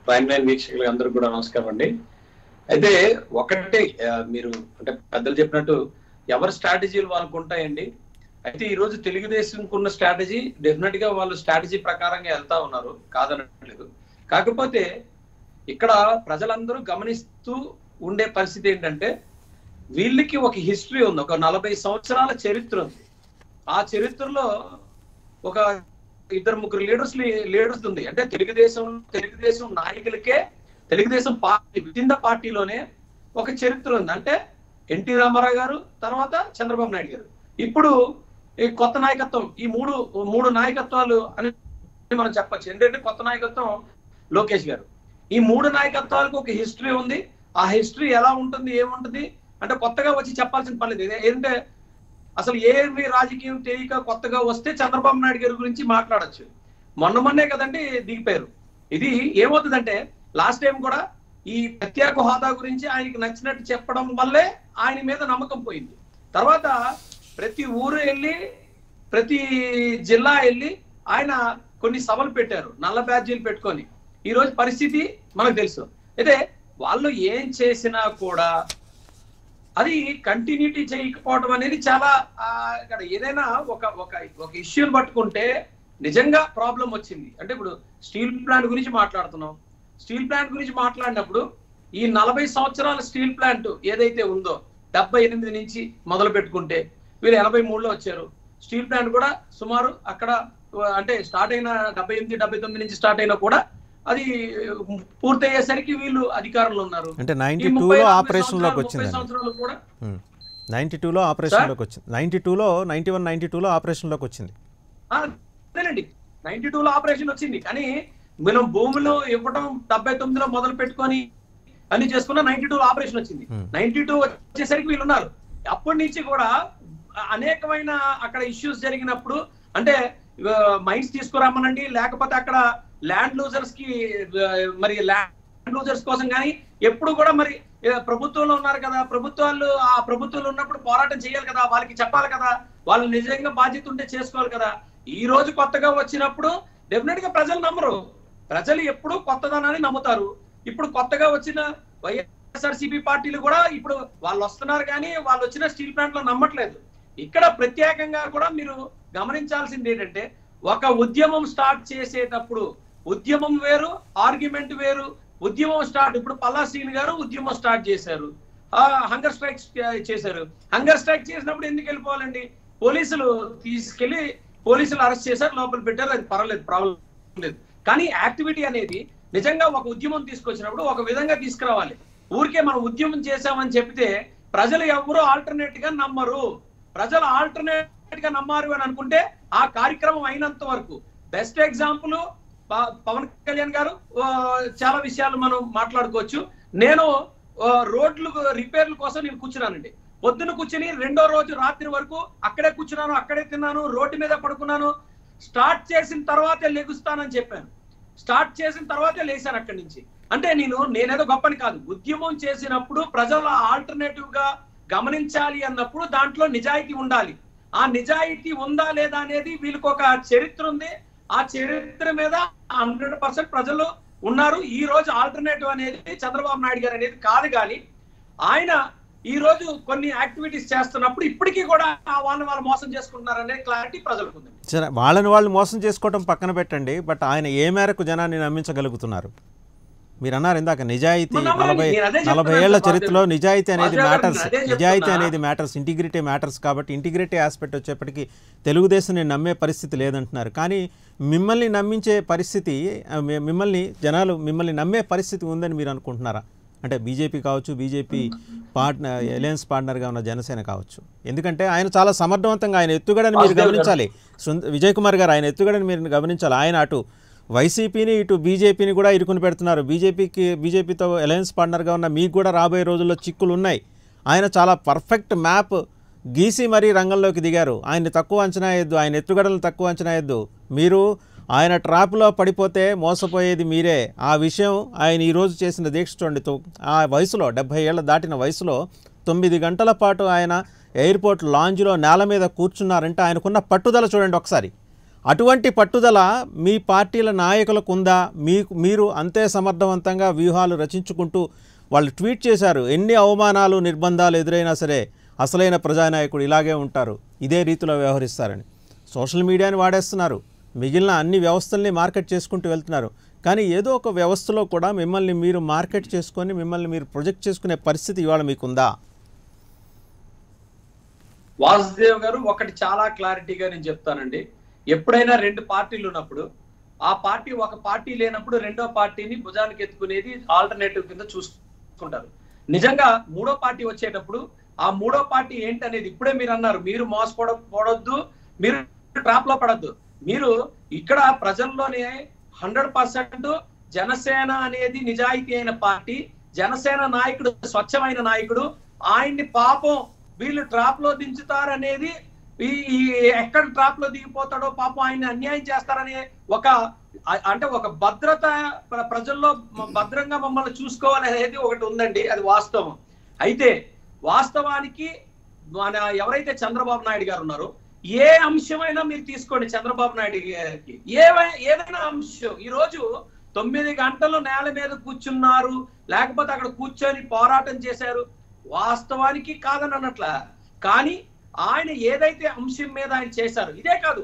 Speaker 5: ప్రైమ్ లైన్ వీక్షకులు అందరూ కూడా నమస్కారం అండి. అయితే ఒకటే మీరు అంటే పెద్దలు చెప్పినట్టు ఎవరి స్ట్రాటజీలు వాళ్ళకు ఉంటాయండి. అయితే ఈ రోజు తెలుగుదేశంకు ఉన్న స్ట్రాటజీ డెఫినెట్ గా వాళ్ళు స్ట్రాటజీ ప్రకారంగా వెళ్తా ఉన్నారు, కాదనట్లేదు. కాకపోతే ఇక్కడ ప్రజలందరూ గమనిస్తూ ఉండే పరిస్థితి ఏంటంటే వీళ్ళకి ఒక హిస్టరీ ఉంది, ఒక 40 సంవత్సరాల చరిత్ర ఉంది. ఆ చరిత్రలో ఒక 2-3 లీడర్స్ ఉంది. అంటే తెలుగుదేశం నాయకులకే తెలుగుదేశం పార్టీ వితిన్ ద పార్టీలోనే ఒక చరిత్ర ఉంది. అంటే ఎన్టీ రామారావు గారు, తర్వాత చంద్రబాబు నాయుడు గారు, ఇప్పుడు ఈ కొత్త నాయకత్వం, ఈ మూడు నాయకత్వాలు అని మనం చెప్పచ్చు. ఎందుకంటే కొత్త నాయకత్వం లోకేష్ గారు. ఈ 3 నాయకత్వాలకు ఒక హిస్టరీ ఉంది. ఆ హిస్టరీ ఎలా ఉంటుంది ఏముంటుంది అంటే కొత్తగా వచ్చి చెప్పాల్సిన పని లేదు. ఏంటంటే అసలు ఏమి రాజకీయం తెలియక కొత్తగా వస్తే చంద్రబాబు నాయుడు గారి గురించి మాట్లాడచ్చు. మొన్నే కదండి దిగిపోయారు. ఇది ఏమవుతుందంటే లాస్ట్ టైం కూడా ఈ ప్రత్యేక హోదా గురించి ఆయనకి నచ్చినట్టు చెప్పడం వల్లే ఆయన మీద నమ్మకం పోయింది. తర్వాత ప్రతి ఊరు వెళ్ళి ప్రతి జిల్లా వెళ్ళి ఆయన కొన్ని సభలు పెట్టారు, నల్ల బ్యాడ్జీలు పెట్టుకొని. ఈ రోజు పరిస్థితి మనకు తెలుసు. అయితే వాళ్ళు ఏం చేసినా కూడా అది కంటిన్యూటీ చేయకపోవడం అనేది చాలా ఇక్కడ ఏదైనా ఒక ఇష్యూని పట్టుకుంటే నిజంగా ప్రాబ్లం వచ్చింది. అంటే ఇప్పుడు స్టీల్ ప్లాంట్ గురించి మాట్లాడుతున్నాం. స్టీల్ ప్లాంట్ గురించి మాట్లాడినప్పుడు ఈ 40 సంవత్సరాల స్టీల్ ప్లాంట్ ఏదైతే ఉందో 78 నుంచి మొదలు పెట్టుకుంటే వీళ్ళు 83లో వచ్చారు. స్టీల్ ప్లాంట్ కూడా సుమారు అక్కడ అంటే స్టార్ట్ అయిన 78, 79 నుంచి స్టార్ట్ అయినా కూడా అది పూర్తయ్యేసరికి వీళ్ళు అధికారంలో ఉన్నారు.
Speaker 1: అంటే 92లో ఆపరేషన్లోకి వచ్చింది. 92లో ఆపరేషన్లోకి వచ్చింది. 92లో ఆపరేషన్లోకి వచ్చింది.
Speaker 5: అదేనండి, 92లో ఆపరేషన్ వచ్చింది. కానీ మనం భూములు ఇవ్వడం 79లో మొదలు పెట్టుకొని అన్ని చేసుకున్న 92లో ఆపరేషన్ వచ్చింది. 92 వచ్చేసరికి వీళ్ళు ఉన్నారు. అప్పటి నుంచి కూడా అనేకమైన అక్కడ ఇష్యూస్ జరిగినప్పుడు అంటే మైన్స్ తీసుకురామనండి, లేకపోతే అక్కడ ల్యాండ్ లూజర్స్ కి మరి ల్యాండ్ లూజర్స్ కోసం కానీ ఎప్పుడు కూడా మరి ప్రభుత్వంలో ఉన్నారు కదా, ఆ ప్రభుత్వంలో ఉన్నప్పుడు పోరాటం చేయాలి కదా, వాళ్ళకి చెప్పాలి కదా, వాళ్ళు నిజంగా బాధ్యత ఉంటే చేసుకోవాలి కదా. ఈ రోజు కొత్తగా వచ్చినప్పుడు డెఫినెట్ గా ప్రజలు నమ్మరు. ప్రజలు ఎప్పుడు కొత్తదనాన్ని నమ్ముతారు. ఇప్పుడు కొత్తగా వచ్చిన వైఎస్ఆర్సీపీ పార్టీలు కూడా ఇప్పుడు వాళ్ళు వస్తున్నారు కానీ వాళ్ళు వచ్చిన స్టీల్ ప్లాంట్ లో నమ్మట్లేదు. ఇక్కడ ప్రత్యేకంగా కూడా మీరు గమనించాల్సింది ఏంటంటే ఒక ఉద్యమం స్టార్ట్ చేసేటప్పుడు ఉద్యమం వేరు, ఆర్గ్యుమెంట్ వేరు. ఉద్యమం స్టార్ట్ ఇప్పుడు పల్లా శ్రీని గారు ఉద్యమం స్టార్ట్ చేశారు, హంగర్ స్ట్రైక్స్ చేశారు. హంగర్ స్ట్రైక్ చేసినప్పుడు ఎందుకు వెళ్ళిపోవాలండి? పోలీసులు తీసుకెళ్లి అరెస్ట్ చేశారు, లోపల పెట్టారు, అది పర్వాలేదు, ప్రాబ్లం లేదు. కానీ యాక్టివిటీ అనేది నిజంగా ఒక ఉద్యమం తీసుకొచ్చినప్పుడు ఒక విధంగా తీసుకురావాలి. ఊరికే మనం ఉద్యమం చేశామని చెప్తే ప్రజలు ఎవరు ఆల్టర్నేట్ గా నమ్మరు. ప్రజలు ఆల్టర్నేట్ గా నమ్మారు అని అనుకుంటే ఆ కార్యక్రమం అయినంత వరకు బెస్ట్ ఎగ్జాంపుల్ పవన్ కళ్యాణ్ గారు. చాలా విషయాలు మనం మాట్లాడుకోవచ్చు. నేను రోడ్లు రిపేర్ల కోసం నేను కూర్చున్నానండి. పొద్దున కూర్చుని రెండో రోజు రాత్రి వరకు అక్కడే కూర్చున్నాను, అక్కడే తిన్నాను, రోడ్డు మీద పడుకున్నాను. స్టార్ట్ చేసిన తర్వాతే లెగుస్తానని చెప్పాను. స్టార్ట్ చేసిన తర్వాతే లేచాను అక్కడి నుంచి. అంటే నేనేదో గొప్పని కాదు. ఉద్యమం చేసినప్పుడు ప్రజల ఆల్టర్నేటివ్ గా గమనించాలి అన్నప్పుడు దాంట్లో నిజాయితీ ఉండాలి. ఆ నిజాయితీ ఉందా లేదా అనేది వీళ్ళకి ఒక చరిత్ర ఉంది. ఆ చరిత్ర మీద 100% ప్రజలు ఉన్నారు. ఈ రోజు ఆల్టర్నేటివ్ అనేది చంద్రబాబు నాయుడు గారు అనేది కాదు. కానీ ఆయన ఈ రోజు కొన్ని యాక్టివిటీస్ చేస్తున్నప్పుడు ఇప్పటికీ కూడా వాళ్ళని వాళ్ళు మోసం చేసుకుంటున్నారనే క్లారిటీ ప్రజలకు ఉంది.
Speaker 1: సరే, వాళ్ళని వాళ్ళు మోసం చేసుకోవడం పక్కన పెట్టండి, బట్ ఆయన ఏ మేరకు జనాన్ని నమ్మించగలుగుతున్నారు? మీరు అన్నారు ఇందాక నిజాయితీ,
Speaker 5: నమ్మాలి. నేను అదే
Speaker 1: 40
Speaker 5: చెప్తున్నాను
Speaker 1: ఏళ్ల
Speaker 5: సార్,
Speaker 1: చరిత్రలో
Speaker 5: వాసుదేవ్
Speaker 1: నిజాయితీ అనేది
Speaker 5: గారు,
Speaker 1: మ్యాటర్స్,
Speaker 5: నేను అదే
Speaker 1: నిజాయితీ
Speaker 5: చెప్తున్నా.
Speaker 1: అనేది మ్యాటర్స్, ఇంటిగ్రిటీ మ్యాటర్స్. కాబట్టి ఇంటిగ్రిటీ ఆస్పెక్ట్ వచ్చేప్పటికి తెలుగుదేశాన్ని నమ్మే పరిస్థితి లేదంటున్నారు. కానీ మిమ్మల్ని నమ్మించే పరిస్థితి, జనాలు మిమ్మల్ని నమ్మే పరిస్థితి ఉందని మీరు అనుకుంటున్నారా? అంటే బీజేపీ కావచ్చు, బీజేపీ పార్ట్నర్, అలయన్స్ పార్ట్నర్గా ఉన్న జనసేన కావచ్చు. ఎందుకంటే ఆయన చాలా సమర్థవంతంగా, ఆయన ఎత్తుగడని మీరు గమనించాలి. విజయ్ కుమార్ గారు ఆయన ఎత్తుగడని మీరు గమనించాలి. ఆయన అటు వైసీపీని ఇటు బీజేపీని కూడా ఇరుకుని పెడుతున్నారు. బీజేపీతో అలయన్స్ పార్ట్నర్గా ఉన్న మీకు కూడా రాబోయే రోజుల్లో చిక్కులు ఉన్నాయి. ఆయన చాలా పర్ఫెక్ట్ మ్యాప్ గీసి మరీ రంగంలోకి దిగారు. ఆయన్ని తక్కువ అంచనా వేయద్దు, ఆయన ఎత్తుగడలను తక్కువ అంచనా వేయద్దు. మీరు ఆయన ట్రాప్లో పడిపోతే మోసపోయేది మీరే. ఆ విషయం ఆయన ఈరోజు చేసిన దీక్ష చూడండి. ఆ వయసులో 70 ఏళ్ళ దాటిన వయసులో 9 గంటల పాటు ఆయన ఎయిర్పోర్ట్ లాంజ్లో నేల మీద కూర్చున్నారంటే ఆయనకున్న పట్టుదల చూడండి ఒకసారి. అటువంటి పట్టుదల మీ పార్టీల నాయకులకు ఉందా? మీరు అంతే సమర్థవంతంగా వ్యూహాలు రచించుకుంటూ వాళ్ళు ట్వీట్ చేశారు, ఎన్ని అవమానాలు నిర్బంధాలు ఎదురైనా సరే అసలైన ప్రజానాయకుడు ఇలాగే ఉంటారు, ఇదే రీతిలో వ్యవహరిస్తారని. సోషల్ మీడియాని వాడేస్తున్నారు, మిగిలిన అన్ని వ్యవస్థల్ని మార్కెట్ చేసుకుంటూ వెళ్తున్నారు. కానీ ఏదో ఒక వ్యవస్థలో కూడా మిమ్మల్ని మీరు మార్కెట్ చేసుకొని మిమ్మల్ని మీరు ప్రొజెక్ట్ చేసుకునే పరిస్థితి ఇవాళ మీకుందా?
Speaker 5: వాసుదేవ్ గారు, ఒకటి చాలా క్లారిటీగా నేను చెప్తానండి. ఎప్పుడైనా 2 పార్టీలు ఉన్నప్పుడు ఆ పార్టీ ఒక పార్టీ లేనప్పుడు రెండో పార్టీని భుజానికి ఎత్తుకునేది ఆల్టర్నేటివ్ కింద చూసుకుంటారు. నిజంగా మూడో పార్టీ వచ్చేటప్పుడు ఆ మూడో పార్టీ ఏంటనేది ఇప్పుడే మీరు అన్నారు, మీరు మోసపోవద్దు, మీరు ట్రాప్ లో పడద్దు. మీరు ఇక్కడ ప్రజల్లోనే 100% జనసేన అనేది నిజాయితీ అయిన పార్టీ, జనసేన నాయకుడు స్వచ్ఛమైన నాయకుడు, ఆయన్ని పాపం వీళ్ళు ట్రాప్ లో దించుతారనేది, ఈ ఎక్కడ ట్రాప్ లో దిగిపోతాడో పాపం ఆయన్ని అన్యాయం చేస్తారనే ఒక భద్రత, ప్రజల్లో భద్రంగా మమ్మల్ని చూసుకోవాలి అనేది ఒకటి ఉందండి. అది వాస్తవం. అయితే వాస్తవానికి మన ఎవరైతే చంద్రబాబు నాయుడు గారు ఉన్నారో, ఏ అంశమైనా మీరు తీసుకోండి, చంద్రబాబు నాయుడు గారికి ఏదైనా అంశం, ఈ రోజు 9 గంటలు నేల మీద కూర్చున్నారు, లేకపోతే అక్కడ కూర్చొని పోరాటం చేశారు, వాస్తవానికి కాదని అన్నట్ల. కానీ ఆయన ఏదైతే అంశం మీద ఆయన చేశారు, ఇదే కాదు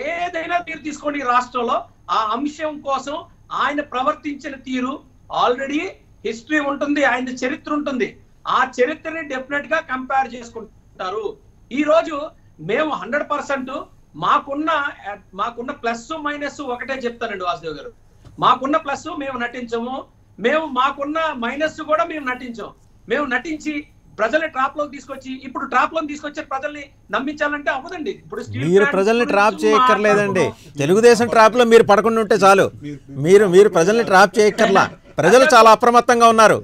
Speaker 5: ఏదైనా మీరు తీసుకోండి ఈ రాష్ట్రంలో, ఆ అంశం కోసం ఆయన ప్రవర్తించిన తీరు ఆల్రెడీ హిస్టరీ ఉంటుంది, ఆయన చరిత్ర ఉంటుంది. ఆ చరిత్రని డెఫినెట్ గా కంపేర్ చేసుకుంటారు. ఈ రోజు మేము 100% మాకున్న ప్లస్ మైనస్ ఒకటే చెప్తానండి వాసుదేవ్ గారు. మాకున్న ప్లస్ మేము నటించము, మాకున్న మైనస్ కూడా మేము నటించాం. మేము నటించి ప్రజల్ని ట్రాప్ లోకి తీసుకొచ్చి, ఇప్పుడు ట్రాప్ లోకి తీసుకొచ్చే ప్రజల్ని నమ్మించాలంటే అవ్వదండి. ఇప్పుడు
Speaker 1: మీరు ప్రజల్ని ట్రాప్ చేయక్కర్లేదండి. తెలుగుదేశం ట్రాప్ లో మీరు పడకుండా ఉంటే చాలు. మీరు ప్రజల్ని ట్రాప్ చేయక్కర్లా. ప్రజలు చాలా అప్రమత్తంగా ఉన్నారు.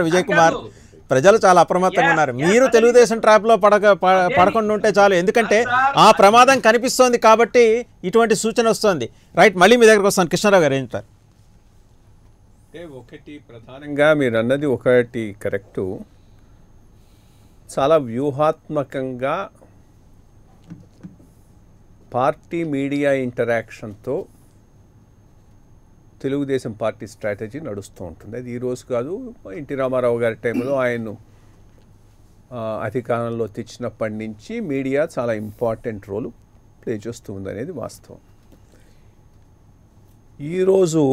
Speaker 1: విజయ్ కుమార్, ప్రజలు చాలా అప్రమత్తంగా ఉన్నారు. మీరు తెలుగుదేశం ట్రాప్ లో పడకుండా ఉంటే చాలు. ఎందుకంటే ఆ ప్రమాదం కనిపిస్తోంది కాబట్టి ఇటువంటి సూచన వస్తుంది. రైట్, మళ్ళీ మీ దగ్గరకు వస్తాను. కృష్ణారావు గారు ఏంటారు?
Speaker 2: ఒకటి ప్రధానంగా మీరు అన్నది ఒకటి కరెక్టు. చాలా వ్యూహాత్మకంగా పార్టీ మీడియా ఇంటరాక్షన్తో తెలుగుదేశం పార్టీ స్ట్రాటజీ నడుస్తూ ఉంటుంది. అది ఈరోజు కాదు, ఎన్టీ రామారావు గారి టైంలో ఆయన్ను అధికారంలో తెచ్చినప్పటి నుంచి మీడియా చాలా ఇంపార్టెంట్ రోల్ ప్లే చేస్తూ ఉంది అనేది వాస్తవం. ఈరోజు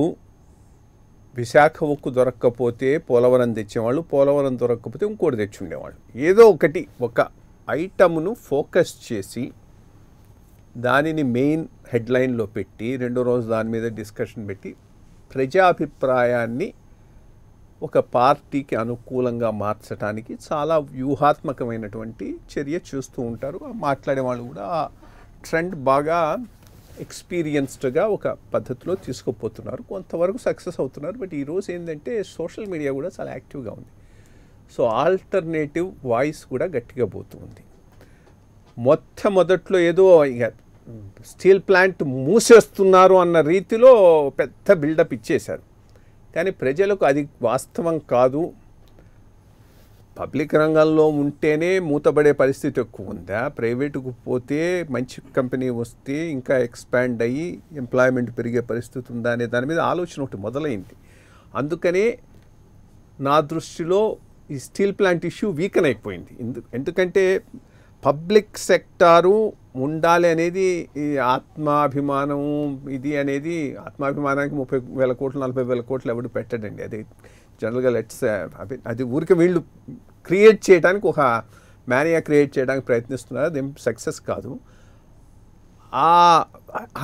Speaker 2: విశాఖ ఉక్కు దొరక్కపోతే పోలవరం తెచ్చేవాళ్ళు, పోలవరం దొరక్కపోతే ఇంకోటి తెచ్చి ఉండేవాళ్ళు. ఏదో ఒక ఐటమ్ను ఫోకస్ చేసి దానిని మెయిన్ హెడ్లైన్లో పెట్టి రెండో రోజు దాని మీద డిస్కషన్ పెట్టి ప్రజాభిప్రాయాన్ని ఒక పార్టీకి అనుకూలంగా మార్చడానికి చాలా వ్యూహాత్మకమైనటువంటి చర్య చూస్తూ ఉంటారు. మాట్లాడే వాళ్ళు కూడా ఆ ట్రెండ్ బాగా ఎక్స్పీరియన్స్డ్గా ఒక పద్ధతిలో తీసుకుపోతున్నారు. కొంతవరకు సక్సెస్ అవుతున్నారు. బట్ ఈరోజు ఏంటంటే సోషల్ మీడియా కూడా చాలా యాక్టివ్గా ఉంది. సో ఆల్టర్నేటివ్ వాయిస్ కూడా గట్టిగా పోతుంది. మొట్టమొదట్లో ఏదో ఇక స్టీల్ ప్లాంట్ మూసేస్తున్నారు అన్న రీతిలో పెద్ద బిల్డప్ ఇచ్చేశారు. కానీ ప్రజలకు అది వాస్తవం కాదు. పబ్లిక్ రంగంలో ఉంటేనే మూతబడే పరిస్థితి ఎక్కువ ఉందా, ప్రైవేటుకు పోతే మంచి కంపెనీ వస్తే ఇంకా ఎక్స్పాండ్ అయ్యి ఎంప్లాయ్మెంట్ పెరిగే పరిస్థితి ఉందా అనే దాని మీద ఆలోచన ఒకటి మొదలైంది. అందుకనే నా దృష్టిలో ఈ స్టీల్ ప్లాంట్ ఇష్యూ వీకెన్ అయిపోయింది. ఎందుకంటే పబ్లిక్ సెక్టారు ఉండాలి అనేది ఈ ఆత్మాభిమానం ఇది అనేది ఆత్మాభిమానానికి 30,000 కోట్లు 40,000 కోట్లు ఎవడు పెట్టడండి. అది జనరల్గా అది ఊరికి వీళ్ళు క్రియేట్ చేయడానికి ఒక మేనియా క్రియేట్ చేయడానికి ప్రయత్నిస్తున్నారు. అది సక్సెస్ కాదు.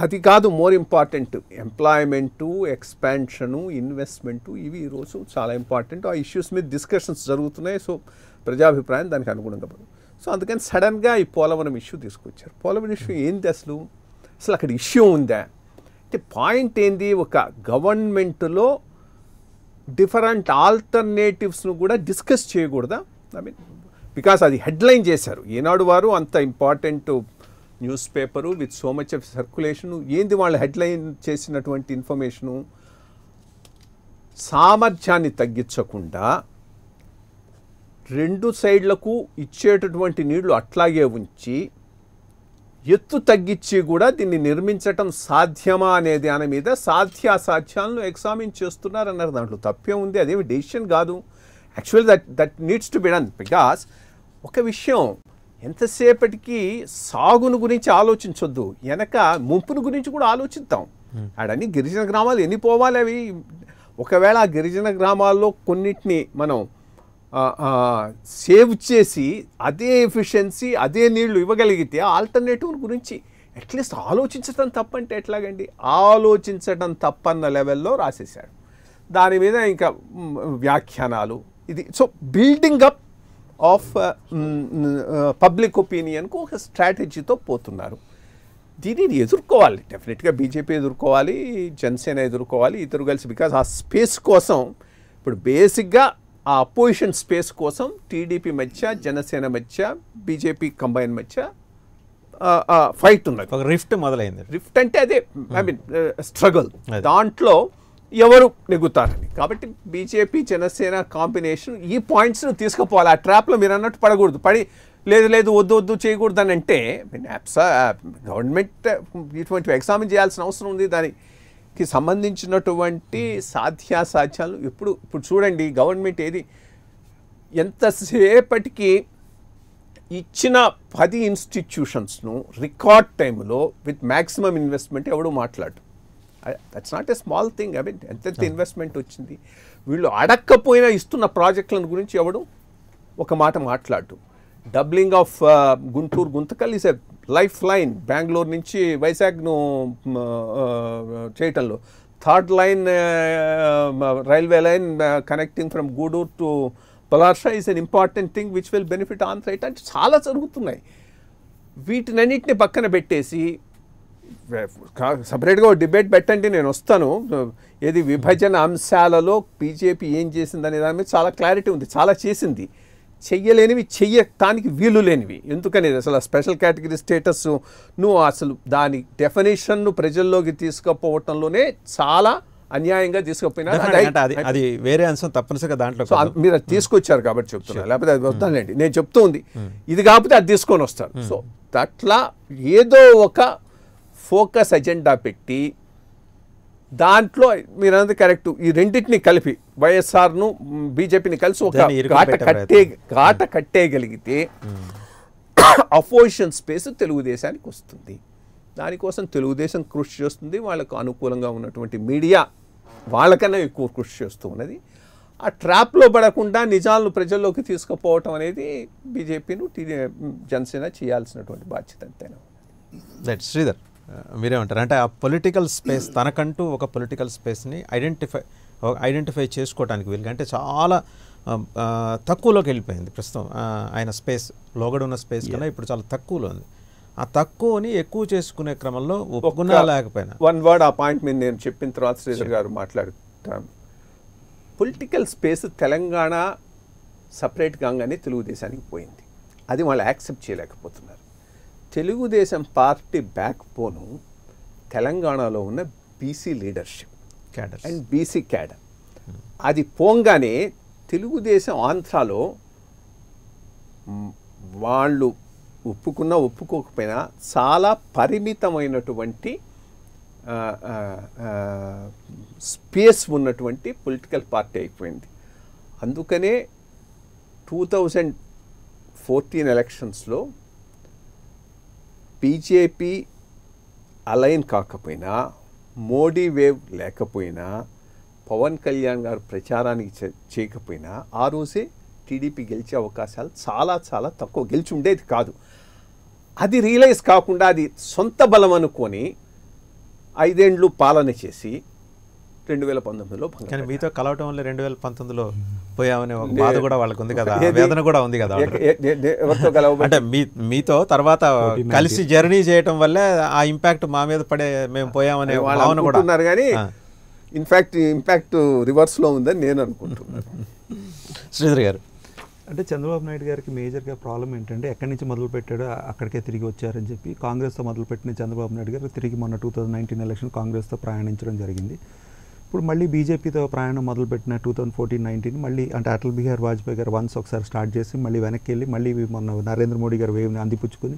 Speaker 2: అది కాదు more important. Employment, expansion, investment ఇవి ఈరోజు చాలా ఇంపార్టెంట్. ఆ ఇష్యూస్ మీద డిస్కషన్స్ జరుగుతున్నాయి. సో ప్రజాభిప్రాయం దానికి అనుగుణంగా పడుతుంది. సో అందుకని సడన్గా ఈ పోలవరం ఇష్యూ తీసుకొచ్చారు. పోలవరం ఇష్యూ ఏంటి అసలు అక్కడ ఇష్యూ ఉందా అంటే పాయింట్ ఏంది, ఒక గవర్నమెంట్లో డిఫరెంట్ ఆల్టర్నేటివ్స్ను కూడా డిస్కస్ చేయకూడదా? ఐ మీన్ బికాస్ అది హెడ్లైన్ చేశారు. ఈనాడు వారు అంత important news paper with so much of circulation. ఏంది వాళ్ళు హెడ్లైన్ చేసినటువంటి ఇన్ఫర్మేషను, సామర్థ్యాన్ని తగ్గించకుండా 2 సైడ్లకు ఇచ్చేటటువంటి నీళ్లు అట్లాగే ఉంచి ఎత్తు తగ్గించి కూడా దీన్ని నిర్మించటం సాధ్యమా అనే దాని మీద సాధ్యాసాధ్యాలను ఎగ్జామిన్ చేస్తున్నారన్నారు. దాంట్లో తప్పే ఉంది, అదేమి డెసిషన్ కాదు. Actually that needs to be done. Because ఒక విషయం, ఎంతసేపటికి సాగును గురించి ఆలోచించొద్దు, వెనక ముంపును గురించి కూడా ఆలోచిద్దాం. ఆడన్ని గిరిజన గ్రామాలు ఎన్ని పోవాలి అవి. ఒకవేళ ఆ గిరిజన గ్రామాల్లో కొన్నిటిని మనం సేవ్ చేసి అదే ఎఫిషియన్సీ అదే నీళ్లు ఇవ్వగలిగితే ఆల్టర్నేటివ్ గురించి అట్లీస్ట్ ఆలోచించడం తప్పంటే ఎట్లాగండి? ఆలోచించడం తప్పన్న లెవెల్లో రాసేసాడు. దాని మీద ఇంకా వ్యాఖ్యానాలు ఇది. So building up of public ఒపీనియన్కు ఒక స్ట్రాటజీతో పోతున్నారు. దీనిని ఎదుర్కోవాలి, డెఫినెట్గా బీజేపీ ఎదుర్కోవాలి, జనసేన ఎదుర్కోవాలి, ఇద్దరు కలిసి. బికాజ్ ఆ స్పేస్ కోసం ఇప్పుడు బేసిక్గా ఆ అపోజిషన్ స్పేస్ కోసం టీడీపీ మధ్య, జనసేన మధ్య, బీజేపీ కంబైన్ మధ్య ఫైట్ ఉన్నది.
Speaker 1: ఒక రిఫ్ట్ మొదలైంది.
Speaker 2: రిఫ్ట్ అంటే అదే ఐ మీన్ స్ట్రగుల్. దాంట్లో ఎవరు నెగ్గుతారని. కాబట్టి బీజేపీ జనసేన కాంబినేషన్ ఈ పాయింట్స్ను తీసుకుపోవాలి. ఆ ట్రాప్లో మీరు అన్నట్టు పడకూడదు. లేదు వద్దు చేయకూడదు అని అంటే గవర్నమెంట్ ఇటువంటి ఎగ్జామిన్ చేయాల్సిన అవసరం ఉంది. దానికి సంబంధించినటువంటి సాధ్యాసాధ్యాలు ఇప్పుడు చూడండి, గవర్నమెంట్ ఏది ఎంతసేపటికి ఇచ్చిన 10 ఇన్స్టిట్యూషన్స్ను రికార్డ్ టైంలో విత్ మ్యాక్సిమం ఇన్వెస్ట్మెంట్ ఎవడు మాట్లాడు. That's not a small thing. I mean ఎంత ఇన్వెస్ట్మెంట్ వచ్చింది. వీళ్ళు అడక్కపోయినా ఇస్తున్న ప్రాజెక్టులను గురించి ఎవడు ఒక మాట మాట్లాడు. Doubling of Guntur Guntakal is a life line. Bengaluru నుంచి వైజాగ్ను చేయటంలో 3rd line railway line connecting from Gudur to Balharshah is an important thing which will benefit Andhra. అంటే చాలా జరుగుతున్నాయి. వీటినన్నింటినీ పక్కన పెట్టేసి సపరేట్గా డిబేట్ పెట్టండి, నేను వస్తాను. ఏది విభజన అంశాలలో బీజేపీ ఏం చేసిందనే దాని మీద చాలా క్లారిటీ ఉంది. చాలా చేసింది. చెయ్యలేనివి చెయ్యటానికి వీలు లేనివి. ఎందుకనేది అసలు స్పెషల్ కేటగిరీ స్టేటస్ను అసలు దాని డెఫినేషన్ను ప్రజల్లోకి తీసుకుపోవటంలోనే చాలా అన్యాయంగా తీసుకుపోయినా.
Speaker 1: అది వేరే అంశం, తప్పనిసరిగా దాంట్లో
Speaker 2: మీరు అది తీసుకొచ్చారు కాబట్టి చెప్తున్నారు. లేకపోతే అది వస్తానండి, నేను చెప్తుంది ఇది కాకపోతే అది తీసుకొని వస్తారు. సో అట్లా ఏదో ఒక ఫోకస్ ఎజెండా పెట్టి దాంట్లో మీరు అన్నది కరెక్ట్. ఈ రెండింటిని కలిపి వైఎస్ఆర్ను బీజేపీని కలిసి ఒక ఘాట కట్టేయగలిగితే అపోజిషన్ స్పేస్ తెలుగుదేశానికి వస్తుంది. దానికోసం తెలుగుదేశం కృషి చేస్తుంది. వాళ్ళకు అనుకూలంగా ఉన్నటువంటి మీడియా వాళ్ళకన్నా ఎక్కువ కృషి చేస్తూ ఉన్నది. ఆ ట్రాప్లో పడకుండా నిజాలను ప్రజల్లోకి తీసుకుపోవటం అనేది బీజేపీను జనసేన చేయాల్సినటువంటి బాధ్యత అంతేనా.
Speaker 1: దట్ శ్రీధర్, మీరేమంటారు? అంటే ఆ పొలిటికల్ స్పేస్, తనకంటూ ఒక పొలిటికల్ స్పేస్ని ఐడెంటిఫై చేసుకోవడానికి వీళ్ళకి అంటే చాలా తక్కువలోకి వెళ్ళిపోయింది ప్రస్తుతం. ఆయన స్పేస్, లోగడ ఉన్న స్పేస్ కన్నా ఇప్పుడు చాలా తక్కువలో ఉంది. ఆ తక్కువని ఎక్కువ చేసుకునే క్రమంలో ఒప్పుకున్నా లేకపోయినా
Speaker 2: వన్ వర్డ్ ఆ పాయింట్ మీద నేను చెప్పిన తర్వాత శ్రీధర్ గారు మాట్లాడుతాం. పొలిటికల్ స్పేస్ తెలంగాణ సపరేట్ కాగానే తెలుగుదేశానికి పోయింది. అది వాళ్ళు యాక్సెప్ట్ చేయలేకపోతున్నారు. తెలుగుదేశం పార్టీ బ్యాక్ బోను తెలంగాణలో ఉన్న BC leadership and BC cadre. అది పోంగానే తెలుగుదేశం ఆంధ్రాలో వాళ్ళు ఒప్పుకోకపోయినా చాలా పరిమితమైనటువంటి స్పేస్ ఉన్నటువంటి పొలిటికల్ పార్టీ అయిపోయింది. అందుకనే 2014 ఎలక్షన్స్లో బీజేపీ అలైన్ కాకపోయినా, మోడీ వేవ్ లేకపోయినా, పవన్ కళ్యాణ్ గారు ప్రచారానికి చేయకపోయినా ఆ రోజే టీడీపీ గెలిచే అవకాశాలు చాలా చాలా తక్కువ, గెలిచి ఉండేది కాదు. అది రియలైజ్ కాకుండా అది సొంత బలం అనుకొని 5 ఏళ్ళు పాలన చేసి 2019లో
Speaker 1: కానీ మీతో కలవటం వల్ల 2019లో పోయామనే ఒక బాధ కూడా వాళ్ళకు ఉంది కదా, వేదన కూడా ఉంది కదా.
Speaker 2: ఎవరితో కలవ
Speaker 1: అంటే మీతో తర్వాత కలిసి జర్నీ చేయటం వల్లే ఆ ఇంపాక్ట్ మా మీద పడే, మేము పోయామనే భావన కూడా
Speaker 2: ఉన్నారు. కానీ ఇంపాక్ట్ రివర్స్లో ఉందని నేను అనుకుంటున్నాను.
Speaker 1: శ్రీధర్ గారు,
Speaker 3: అంటే చంద్రబాబు నాయుడు గారికి మేజర్గా ప్రాబ్లం ఏంటంటే ఎక్కడి నుంచి మొదలు పెట్టాడో అక్కడికే తిరిగి వచ్చారని చెప్పి కాంగ్రెస్తో మొదలుపెట్టిన చంద్రబాబు నాయుడు గారు తిరిగి మొన్న 2019 ఎలక్షన్ కాంగ్రెస్తో ప్రయాణించడం జరిగింది. ఇప్పుడు మళ్ళీ బీజేపీతో ప్రయాణం మొదలుపెట్టిన 2014-19 మళ్ళీ అంటే అటల్ బిహారీ వాజ్పేయి గారు వన్స్ ఒకసారి స్టార్ట్ చేసి మళ్ళీ వెనక్కి వెళ్ళి మళ్ళీ మొన్న నరేంద్ర మోడీ గారు వేవ్ని అందిపుచ్చుకొని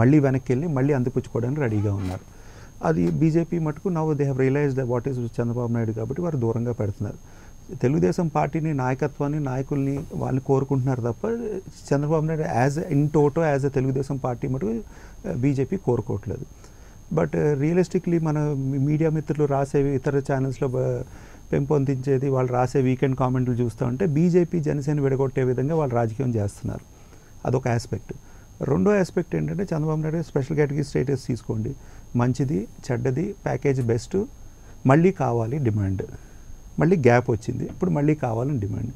Speaker 3: మళ్ళీ వెనక్కి వెళ్ళి మళ్ళీ అందిపుచ్చుకోవడానికి రెడీగా ఉన్నారు. అది బీజేపీ మటుకు now they have realised what is Chandrababu Naidu కాబట్టి వారు దూరంగా పెడుతున్నారు. తెలుగుదేశం పార్టీని, నాయకత్వాన్ని, నాయకుల్ని వాళ్ళు కోరుకుంటున్నారు తప్ప Chandrababu Naidu as a Telugu Desam party మటుకు బీజేపీ కోరుకోవట్లేదు. బట్ రియలిస్టిక్లీ మన మీడియా మిత్రులు రాసేవి ఇతర ఛానల్స్లో పెంపొందించేది, వాళ్ళు రాసే వీకెండ్ కామెంట్లు చూస్తూ ఉంటే బీజేపీ జనసేన విడగొట్టే విధంగా వాళ్ళు రాజకీయం చేస్తున్నారు. అదొక ఆస్పెక్ట్. రెండో ఆస్పెక్ట్ ఏంటంటే Chandrababu Naidu special category status తీసుకోండి, మంచిది చెడ్డది ప్యాకేజ్ బెస్ట్, మళ్ళీ కావాలి డిమాండ్, మళ్ళీ గ్యాప్ వచ్చింది, ఇప్పుడు మళ్ళీ కావాలని డిమాండ్.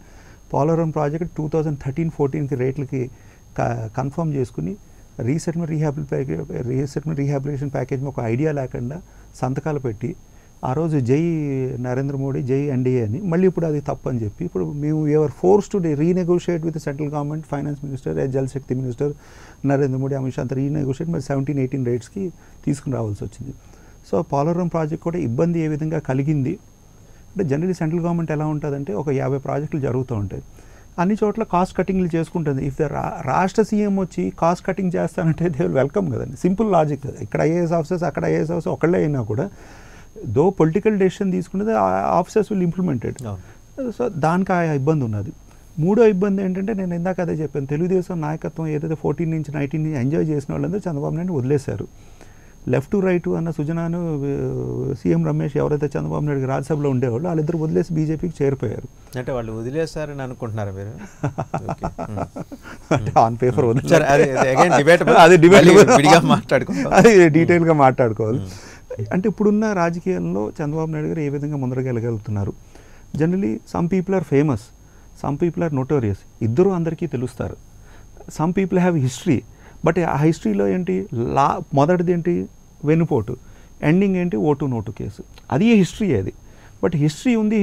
Speaker 3: పోలవరం ప్రాజెక్ట్ 2013-14 రేట్లకి కన్ఫర్మ్ చేసుకుని రీసెటిల్మెంట్ రీహాబిలిటేషన్ ప్యాకేజ్ ఒక ఐడియా లేకుండా సంతకాలు పెట్టి ఆ రోజు జై నరేంద్ర మోడీ జై ఎన్డీఏ అని, మళ్ళీ ఇప్పుడు అది తప్పని చెప్పి ఇప్పుడు మేము your force to renegotiate with central government, finance minister, Jal Shakti minister Narendra Modi, Amit Shah అంతా రీనెగోషియేట్ మరి 17-18 రేట్స్కి తీసుకుని రావాల్సి వచ్చింది. సో పోలవరం ప్రాజెక్ట్ కూడా ఇబ్బంది ఏ విధంగా కలిగింది అంటే జనరల్లీ సెంట్రల్ గవర్నమెంట్ ఎలా ఉంటుందంటే ఒక 50 ప్రాజెక్టులు జరుగుతూ ఉంటాయి, అన్ని చోట్ల కాస్ట్ కటింగ్లు చేసుకుంటుంది. ఇఫ్ ద రాష్ట్ర సీఎం వచ్చి కాస్ట్ కటింగ్ చేస్తానంటే దే విల్ వెల్కమ్ కదండి, సింపుల్ లాజిక్. ఇక్కడ ఐఏఎస్ ఆఫీసర్స్ అక్కడ ఐఏఎస్ ఆఫీసర్ ఒకళ్ళే అయినా కూడా దో పొలిటికల్ డెసిషన్ తీసుకున్నది ఆఫీసర్స్ విల్ ఇంప్లిమెంటెడ్. సో దానికి ఆ ఇబ్బంది ఉన్నది. మూడో ఇబ్బంది ఏంటంటే నేను ఇందాక అదే చెప్పాను, తెలుగుదేశం నాయకత్వం ఏదైతే 14 నుంచి 19 ఎంజాయ్ చేసిన వాళ్ళందరూ చంద్రబాబు నాయుడు వదిలేశారు. లెఫ్ట్ టు రైట్ అన్న సుజనాను సీఎం రమేష్ ఎవరైతే చంద్రబాబు నాయుడు రాజ్యసభలో ఉండేవాళ్ళు వాళ్ళిద్దరు వదిలేసి బీజేపీకి చేరిపోయారు.
Speaker 1: అంటే వాళ్ళు వదిలేశారని అనుకుంటున్నారా మీరు?
Speaker 3: అంటే ఆన్ పేపర్ వదిలేశారు, అది డీటెయిల్గా మాట్లాడుకోవాలి. అంటే ఇప్పుడున్న రాజకీయాల్లో చంద్రబాబు నాయుడు గారు ఏ విధంగా ముందరకెళ్ళగలుగుతున్నారు? Generally some people are famous, some people are notorious. ఇద్దరు అందరికీ తెలుస్తారు. Some people have history, but ఆ హిస్టరీలో ఏంటి మొదటిది ఏంటి వెన్నుపోటు, ఎండింగ్ ఏంటి ఓటు నోటు కేసు, అది హిస్టరీ. అది బట్ హిస్టరీ ఉంది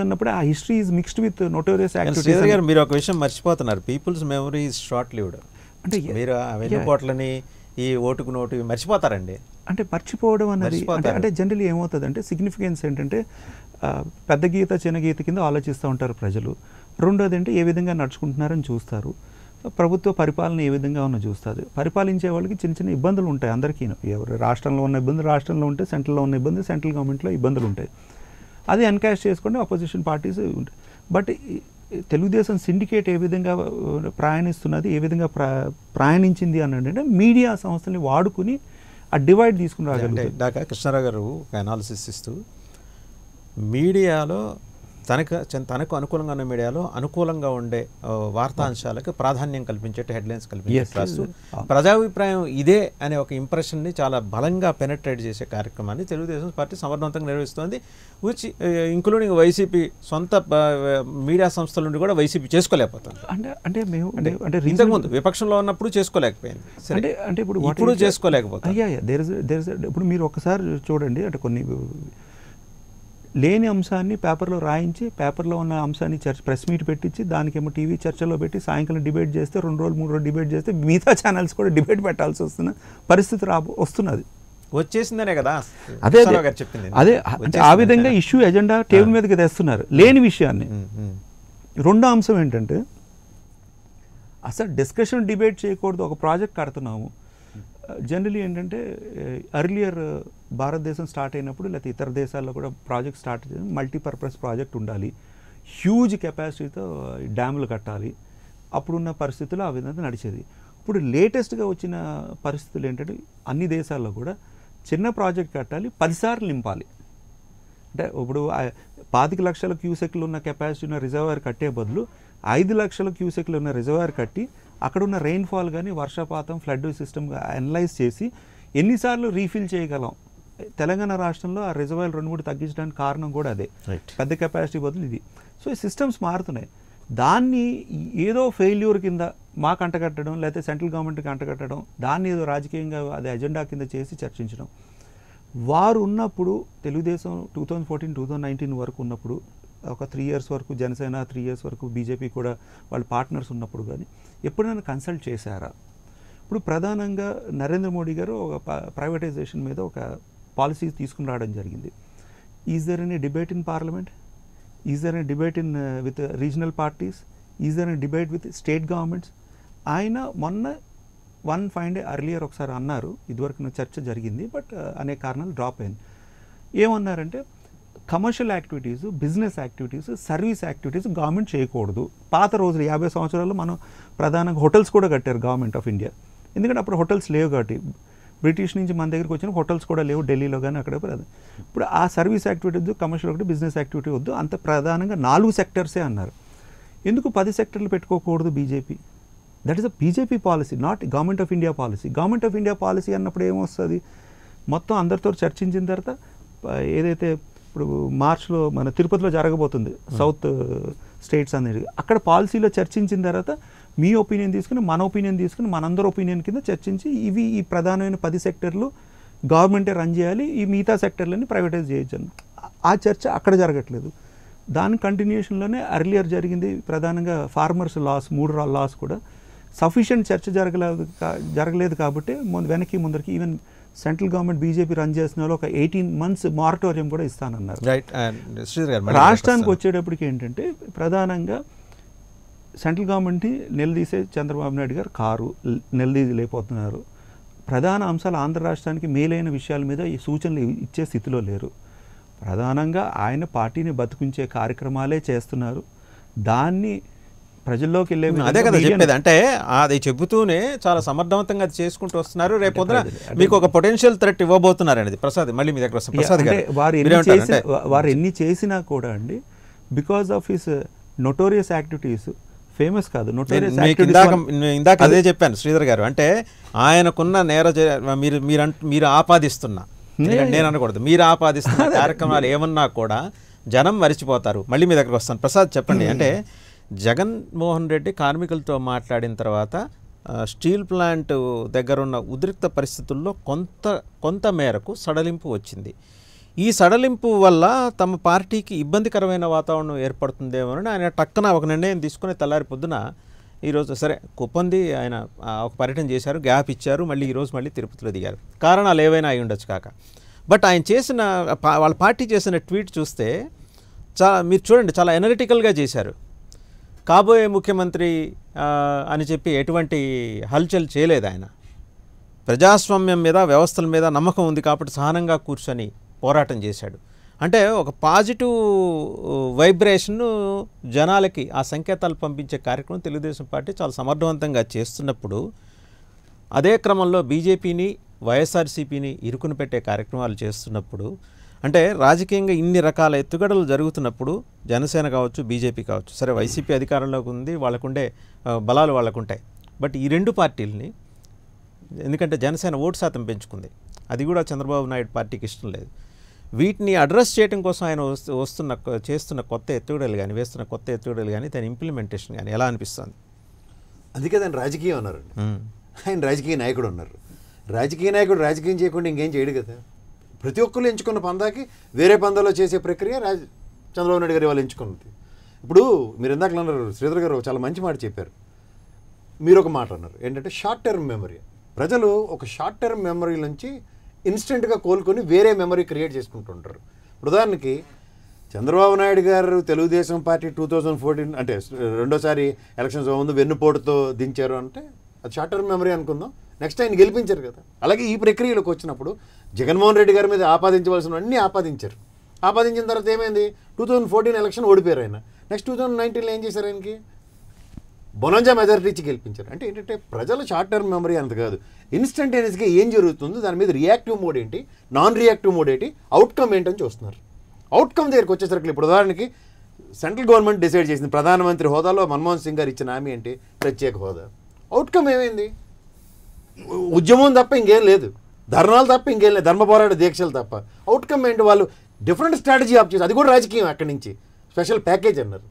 Speaker 3: అన్నప్పుడు ఆ history is mixed with notorious activities.
Speaker 1: Garu మీరు ఒక విషయం మర్చిపోతున్నారు, people's memory is short lived. అంటే మీరు ఆ వెన్నుపోట్లని ఈ ఓటుకు నోటు మర్చిపోతారండి.
Speaker 3: అంటే మర్చిపోవడం అనేది అంటే జనరల్లీ ఏమవుతుందంటే సిగ్నిఫికెన్స్ ఏంటంటే పెద్ద గీత చిన్న గీత కింద ఆలోచిస్తూ ఉంటారు ప్రజలు. రెండోది అంటే ఏ విధంగా నడుచుకుంటున్నారని చూస్తారు. ప్రభుత్వ పరిపాలన ఏ విధంగా ఉన్న చూస్తుంది. పరిపాలించే వాళ్ళకి చిన్న చిన్న ఇబ్బందులు ఉంటాయి అందరికీ. ఎవరు రాష్ట్రంలో ఉన్న ఇబ్బందులు రాష్ట్రంలో ఉంటాయి, సెంట్రల్లో ఉన్న ఇబ్బందులు సెంట్రల్ గవర్నమెంట్లో ఇబ్బందులు ఉంటాయి. అది ఎన్కాష్ చేసుకుంటే అపోజిషన్ పార్టీస్ ఉంటాయి. బట్ తెలుగుదేశం సిండికేట్ ఏ విధంగా ప్రయాణిస్తున్నది, ఏ విధంగా ప్రయాణించింది అని అంటే మీడియా సంస్థల్ని వాడుకుని ఆ డివైడ్ తీసుకుని రాగలిగారు.
Speaker 1: డాక్టర్ కృష్ణారావు గారు ఒక అనాలిసిస్ ఇస్తూ మీడియాలో తనకు అనుకూలంగా ఉన్న మీడియాలో అనుకూలంగా ఉండే వార్తాంశాలకు ప్రాధాన్యం కల్పించేట్టు హెడ్లైన్స్ కల్పించే ప్రజాభిప్రాయం ఇదే అనే ఒక ఇంప్రెషన్ని చాలా బలంగా పెనట్రేట్ చేసే కార్యక్రమాన్ని తెలుగుదేశం పార్టీ సమర్థవంతంగా నిర్వహిస్తోంది. విచ్ ఇంక్లూడింగ్ వైసీపీ సొంత మీడియా సంస్థల నుండి కూడా వైసీపీ చేసుకోలేకపోతుంది.
Speaker 3: అంటే మేము అంటే
Speaker 1: ఇంతకుముందు విపక్షంలో ఉన్నప్పుడు చేసుకోలేకపోయింది,
Speaker 3: అంటే
Speaker 1: ఇప్పుడు చేసుకోలేకపోతుంది.
Speaker 3: ఇప్పుడు మీరు ఒకసారి చూడండి, అంటే కొన్ని లేని అంశాన్ని పేపర్లో రాయించి పేపర్లో ఉన్న అంశాన్ని ప్రెస్ మీట్ పెట్టించి దానికేమో టీవీ చర్చలో పెట్టి సాయంకాలం డిబేట్ చేస్తే 2 రోజులు 3 రోజులు డిబేట్ చేస్తే మిగతా ఛానల్స్ కూడా డిబేట్ పెట్టాల్సి వస్తున్న పరిస్థితి వస్తున్నది.
Speaker 1: వచ్చేసిందనే కదా
Speaker 3: అదే అదే అంటే ఆ విధంగా ఇష్యూ ఎజెండా టేబుల్ మీదకి తెస్తున్నారు లేని విషయాన్ని. రెండో అంశం ఏంటంటే అసలు డిస్కషన్ డిబేట్ చేయకూడదు. ఒక ప్రాజెక్ట్ కడుతున్నాము. జనరలీ ఏంటంటే ఎర్లియర్ భారతదేశం స్టార్ట్ అయినప్పుడు లేకపోతే ఇతర దేశాల్లో కూడా ప్రాజెక్ట్ స్టార్ట్ చేసి మల్టీపర్పస్ ప్రాజెక్ట్ ఉండాలి, హ్యూజ్ కెపాసిటీతో డ్యాములు కట్టాలి. అప్పుడున్న పరిస్థితుల్లో ఆ విధంగా నడిచేది. ఇప్పుడు లేటెస్ట్గా వచ్చిన పరిస్థితులు ఏంటంటే అన్ని దేశాల్లో కూడా చిన్న ప్రాజెక్ట్ కట్టాలి 10 సార్లు నింపాలి. అంటే ఇప్పుడు 25 లక్షల క్యూసెక్లు ఉన్న కెపాసిటీ ఉన్న రిజర్వాయర్ కట్టే బదులు 5 లక్షల క్యూసెక్లు ఉన్న రిజర్వాయర్ కట్టి అక్కడ ఉన్న రెయిన్ఫాల్ కానీ వర్షపాతం ఫ్లడ్ సిస్టమ్ అనలైజ్ చేసి ఎన్నిసార్లు రీఫిల్ చేయగలం. తెలంగాణ రాష్ట్రంలో ఆ రిజర్వాయర్ 2-3 తగ్గించడానికి కారణం కూడా అదే, పెద్ద కెపాసిటీ బదులు ఇది. సో ఈ సిస్టమ్స్ మారుతున్నాయి. దాన్ని ఏదో ఫెయిల్యూర్ కింద మాకు అంటగట్టడం లేకపోతే సెంట్రల్ గవర్నమెంట్కి అంటగట్టడం, దాన్ని ఏదో రాజకీయంగా అది ఎజెండా కింద చేసి చర్చించడం. వారు ఉన్నప్పుడు తెలుగుదేశం 2014-2019 వరకు ఉన్నప్పుడు ఒక 3 years వరకు జనసేన, 3 years వరకు బీజేపీ కూడా వాళ్ళ పార్ట్నర్స్ ఉన్నప్పుడు కానీ ఎప్పుడైనా కన్సల్ట్ చేశారా? ఇప్పుడు ప్రధానంగా నరేంద్ర మోడీ గారు ఒక ప్రైవేటైజేషన్ మీద ఒక పాలసీ తీసుకుని రావడం జరిగింది. Is there any debate in parliament? Is there any debate in with regional parties? Is there any debate with state governments? ఆయన మొన్న 1 fine day అర్లియర్ ఒకసారి అన్నారు, ఇదివరకు చర్చ జరిగింది, బట్ అనేక కారణాలు డ్రాప్ అయింది. ఏమన్నారంటే commercial activities, business activities, service activities government చేయకూడదు. పాత రోజులు 50 సంవత్సరాల్లో మనం ప్రధానంగా హోటల్స్ కూడా కట్టారు గవర్నమెంట్ ఆఫ్ ఇండియా. ఎందుకంటే అప్పుడు హోటల్స్ లేవు కాబట్టి, బ్రిటిష్ నుంచి మన దగ్గరికి వచ్చిన హోటల్స్ కూడా లేవు ఢిల్లీలో కానీ అక్కడ. ఇప్పుడు ఆ సర్వీస్ యాక్టివిటీ వద్దు, కమర్షియల్ ఒకటి, బిజినెస్ యాక్టివిటీ వద్దు, అంత ప్రధానంగా 4 సెక్టర్సే అన్నారు. ఎందుకు 10 సెక్టర్లు పెట్టుకోకూడదు BJP? That is a BJP policy, not government of India policy. Government of India policy అన్నప్పుడు ఏమొస్తుంది, మొత్తం అందరితో చర్చించిన తర్వాత ఏదైతే ఇప్పుడు మార్చ్లో మన తిరుపతిలో జరగబోతుంది సౌత్ స్టేట్స్ అనేది, అక్కడ పాలసీలో చర్చించిన తర్వాత మీ ఒపీనియన్ తీసుకుని మన ఒపీనియన్ తీసుకుని మనందరి ఒపీనియన్ కింద చర్చించి ఇవి ఈ ప్రధానమైన 10 సెక్టర్లు గవర్నమెంటే రన్ చేయాలి, ఈ మిగతా సెక్టర్లని ప్రైవేటైజ్ చేయొచ్చు అని. ఆ చర్చ అక్కడ జరగట్లేదు. దాని కంటిన్యూషన్లోనే అర్లియర్ జరిగింది ప్రధానంగా ఫార్మర్స్ లాస్, 3 లాస్ కూడా సఫిషియెంట్ చర్చ జరగలేదు కాబట్టి వెనక్కి ముందరికి even central government BJP run చేసిన ఒక 18 months మారటోరియం కూడా ఇస్తానన్నారు. రాష్ట్రానికి వచ్చేటప్పటికి ఏంటంటే ప్రధానంగా సెంట్రల్ గవర్నమెంట్ని నిలదీసే చంద్రబాబు నాయుడు గారు కారు నిలదీసి లేకపోతున్నారు. ప్రధాన అంశాలు ఆంధ్ర రాష్ట్రానికి మేలైన విషయాల మీద ఈ సూచనలు ఇచ్చే స్థితిలో లేరు. ప్రధానంగా ఆయన పార్టీని బతికించే కార్యక్రమాలే చేస్తున్నారు. దాన్ని ప్రజల్లోకి వెళ్ళే
Speaker 1: అదే కదా చెప్పేది. అంటే అది చెబుతూనే చాలా సమర్థవంతంగా అది చేసుకుంటూ వస్తున్నారు. రేపు పొద్దున మీకు ఒక పొటెన్షియల్ థ్రెట్ ఇవ్వబోతున్నారు అనేది. ప్రసాద్ మళ్ళీ మీ దగ్గర వస్తాం. ప్రసాద్ గారు
Speaker 3: వారు ఎన్ని చేసినా కూడా అండి, because of his notorious activities famous కాదు.
Speaker 1: ఇందాక అదే చెప్పాను శ్రీధర్ గారు. అంటే ఆయనకున్న మీరు ఆపాదిస్తున్నా, నేను అనకూడదు, మీరు ఆపాదిస్తున్న కార్యక్రమాలు ఏమన్నా కూడా జనం మరిచిపోతారు. మళ్ళీ మీ దగ్గరకు వస్తాను. ప్రసాద్ చెప్పండి. అంటే జగన్మోహన్ రెడ్డి కార్మికులతో మాట్లాడిన తర్వాత స్టీల్ ప్లాంట్ దగ్గర ఉన్న ఉద్రిక్త పరిస్థితుల్లో కొంత మేరకు సడలింపు వచ్చింది. ఈ సడలింపు వల్ల తమ పార్టీకి ఇబ్బందికరమైన వాతావరణం ఏర్పడుతుందేమోనని ఆయన టక్కన ఒక నిర్ణయం తీసుకుని తెల్లారి పొద్దున ఈరోజు సరే కుప్పంది ఆయన ఒక పర్యటన చేశారు, గ్యాప్ ఇచ్చారు, మళ్ళీ ఈరోజు మళ్ళీ తిరుపతిలో దిగారు. కారణాలు ఏవైనా అయి ఉండొచ్చు కాక. బట్ ఆయన చేసిన వాళ్ళ పార్టీ చేసిన ట్వీట్ చూస్తే మీరు చూడండి, చాలా ఎనలిటికల్గా చేశారు. కాబోయే ముఖ్యమంత్రి అని చెప్పి ఎటువంటి హల్చల్ చేయలేదు ఆయన. ప్రజాస్వామ్యం మీద, వ్యవస్థల మీద నమ్మకం ఉంది కాబట్టి సహనంగా కూర్చొని పోరాటం చేశాడు. అంటే ఒక పాజిటివ్ వైబ్రేషన్ను జనాలకి ఆ సంకేతాలు పంపించే కార్యక్రమం తెలుగుదేశం పార్టీ చాలా సమర్థవంతంగా చేస్తున్నప్పుడు, అదే క్రమంలో బీజేపీని, వైఎస్ఆర్సీపీని ఇరుకుని పెట్టే కార్యక్రమాలు చేస్తున్నప్పుడు, అంటే రాజకీయంగా ఇన్ని రకాల ఎత్తుగడలు జరుగుతున్నప్పుడు జనసేన కావచ్చు, బీజేపీ కావచ్చు, సరే వైసీపీ అధికారంలోకి ఉంది, వాళ్ళకుండే బలాలు వాళ్ళకుంటాయి. బట్ ఈ 2 పార్టీలని, ఎందుకంటే జనసేన ఓటు శాతం పెంచుకుంది, అది కూడా చంద్రబాబు నాయుడు పార్టీకి ఇష్టం లేదు. వీటిని అడ్రస్ చేయడం కోసం ఆయన చేస్తున్న కొత్త ఎత్తుగడలు కానీ, వేస్తున్న కొత్త ఎత్తుగడలు కానీ, దాని ఇంప్లిమెంటేషన్ కానీ ఎలా అనిపిస్తుంది?
Speaker 4: అందుకే దాని రాజకీయం అన్నారండి. ఆయన రాజకీయ నాయకుడు అన్నారు. రాజకీయ నాయకుడు రాజకీయం చేయకుండా ఇంకేం చేయడు కదా. ప్రతి ఒక్కరు ఎంచుకున్న పందాకి వేరే పందాలో చేసే ప్రక్రియ చంద్రబాబు నాయుడు గారి వాళ్ళు ఎంచుకున్నది. ఇప్పుడు మీరు ఇందాక అన్నారు, శ్రీధర్ గారు చాలా మంచి మాట చెప్పారు. మీరు ఒక మాట అన్నారు ఏంటంటే షార్ట్ టర్మ్ మెమరీ. ప్రజలు ఒక షార్ట్ టర్మ్ మెమరీ నుంచి ఇన్స్టెంట్గా కోలుకొని వేరే మెమరీ క్రియేట్ చేసుకుంటుంటారు. ఉదాహరణకి చంద్రబాబు నాయుడు గారు తెలుగుదేశం పార్టీ 2014 అంటే రెండోసారి ఎలక్షన్స్ ముందు వెన్నుపోటుతో దించారు అంటే అది షార్ట్ టర్మ్ మెమరీ అనుకుందాం. నెక్స్ట్ ఆయన గెలిపించారు కదా. అలాగే ఈ ప్రక్రియలోకి వచ్చినప్పుడు జగన్మోహన్ రెడ్డి గారి మీద ఆపాదించవలసినవన్నీ ఆపాదించారు. ఆపాదించిన తర్వాత ఏమైంది, 2014 ఎలక్షన్ ఓడిపోయారు ఆయన. నెక్స్ట్ 2019లో ఏం చేశారు ఆయనకి? బొనంజా మెజారిటీ ఇచ్చి గెలిపించారు. అంటే ఏంటంటే ప్రజల షార్ట్ టర్మ్ మెమరీ అంత కాదు, ఇన్స్టంటేనియస్గా ఏం జరుగుతుందో దాని మీద రియాక్టివ్ మోడ్ ఏంటి, నాన్ రియాక్టివ్ మోడ్ ఏంటి, అవుట్కమ్ ఏంటని చూస్తున్నారు. అవుట్కమ్ దగ్గరికి వచ్చేసరికి ఇప్పుడు ఉదాహరణకి సెంట్రల్ గవర్నమెంట్ డిసైడ్ చేసింది, ప్రధానమంత్రి హోదాలో మన్మోహన్ సింగ్ గారు ఇచ్చిన హామీ ఏంటి, ప్రత్యేక హోదా. అవుట్కమ్ ఏమైంది? ఉద్యమం తప్ప ఇంకేం లేదు, ధర్నాలు తప్ప ఇంకేం లేదు, ధర్మ పోరాట దీక్షలు తప్ప. అవుట్కమ్ ఏంటి? వాళ్ళు డిఫరెంట్ స్ట్రాటజీ ఆప్ చేసి, అది కూడా రాజకీయం. అక్కడి నుంచి స్పెషల్ ప్యాకేజ్ అన్నారు,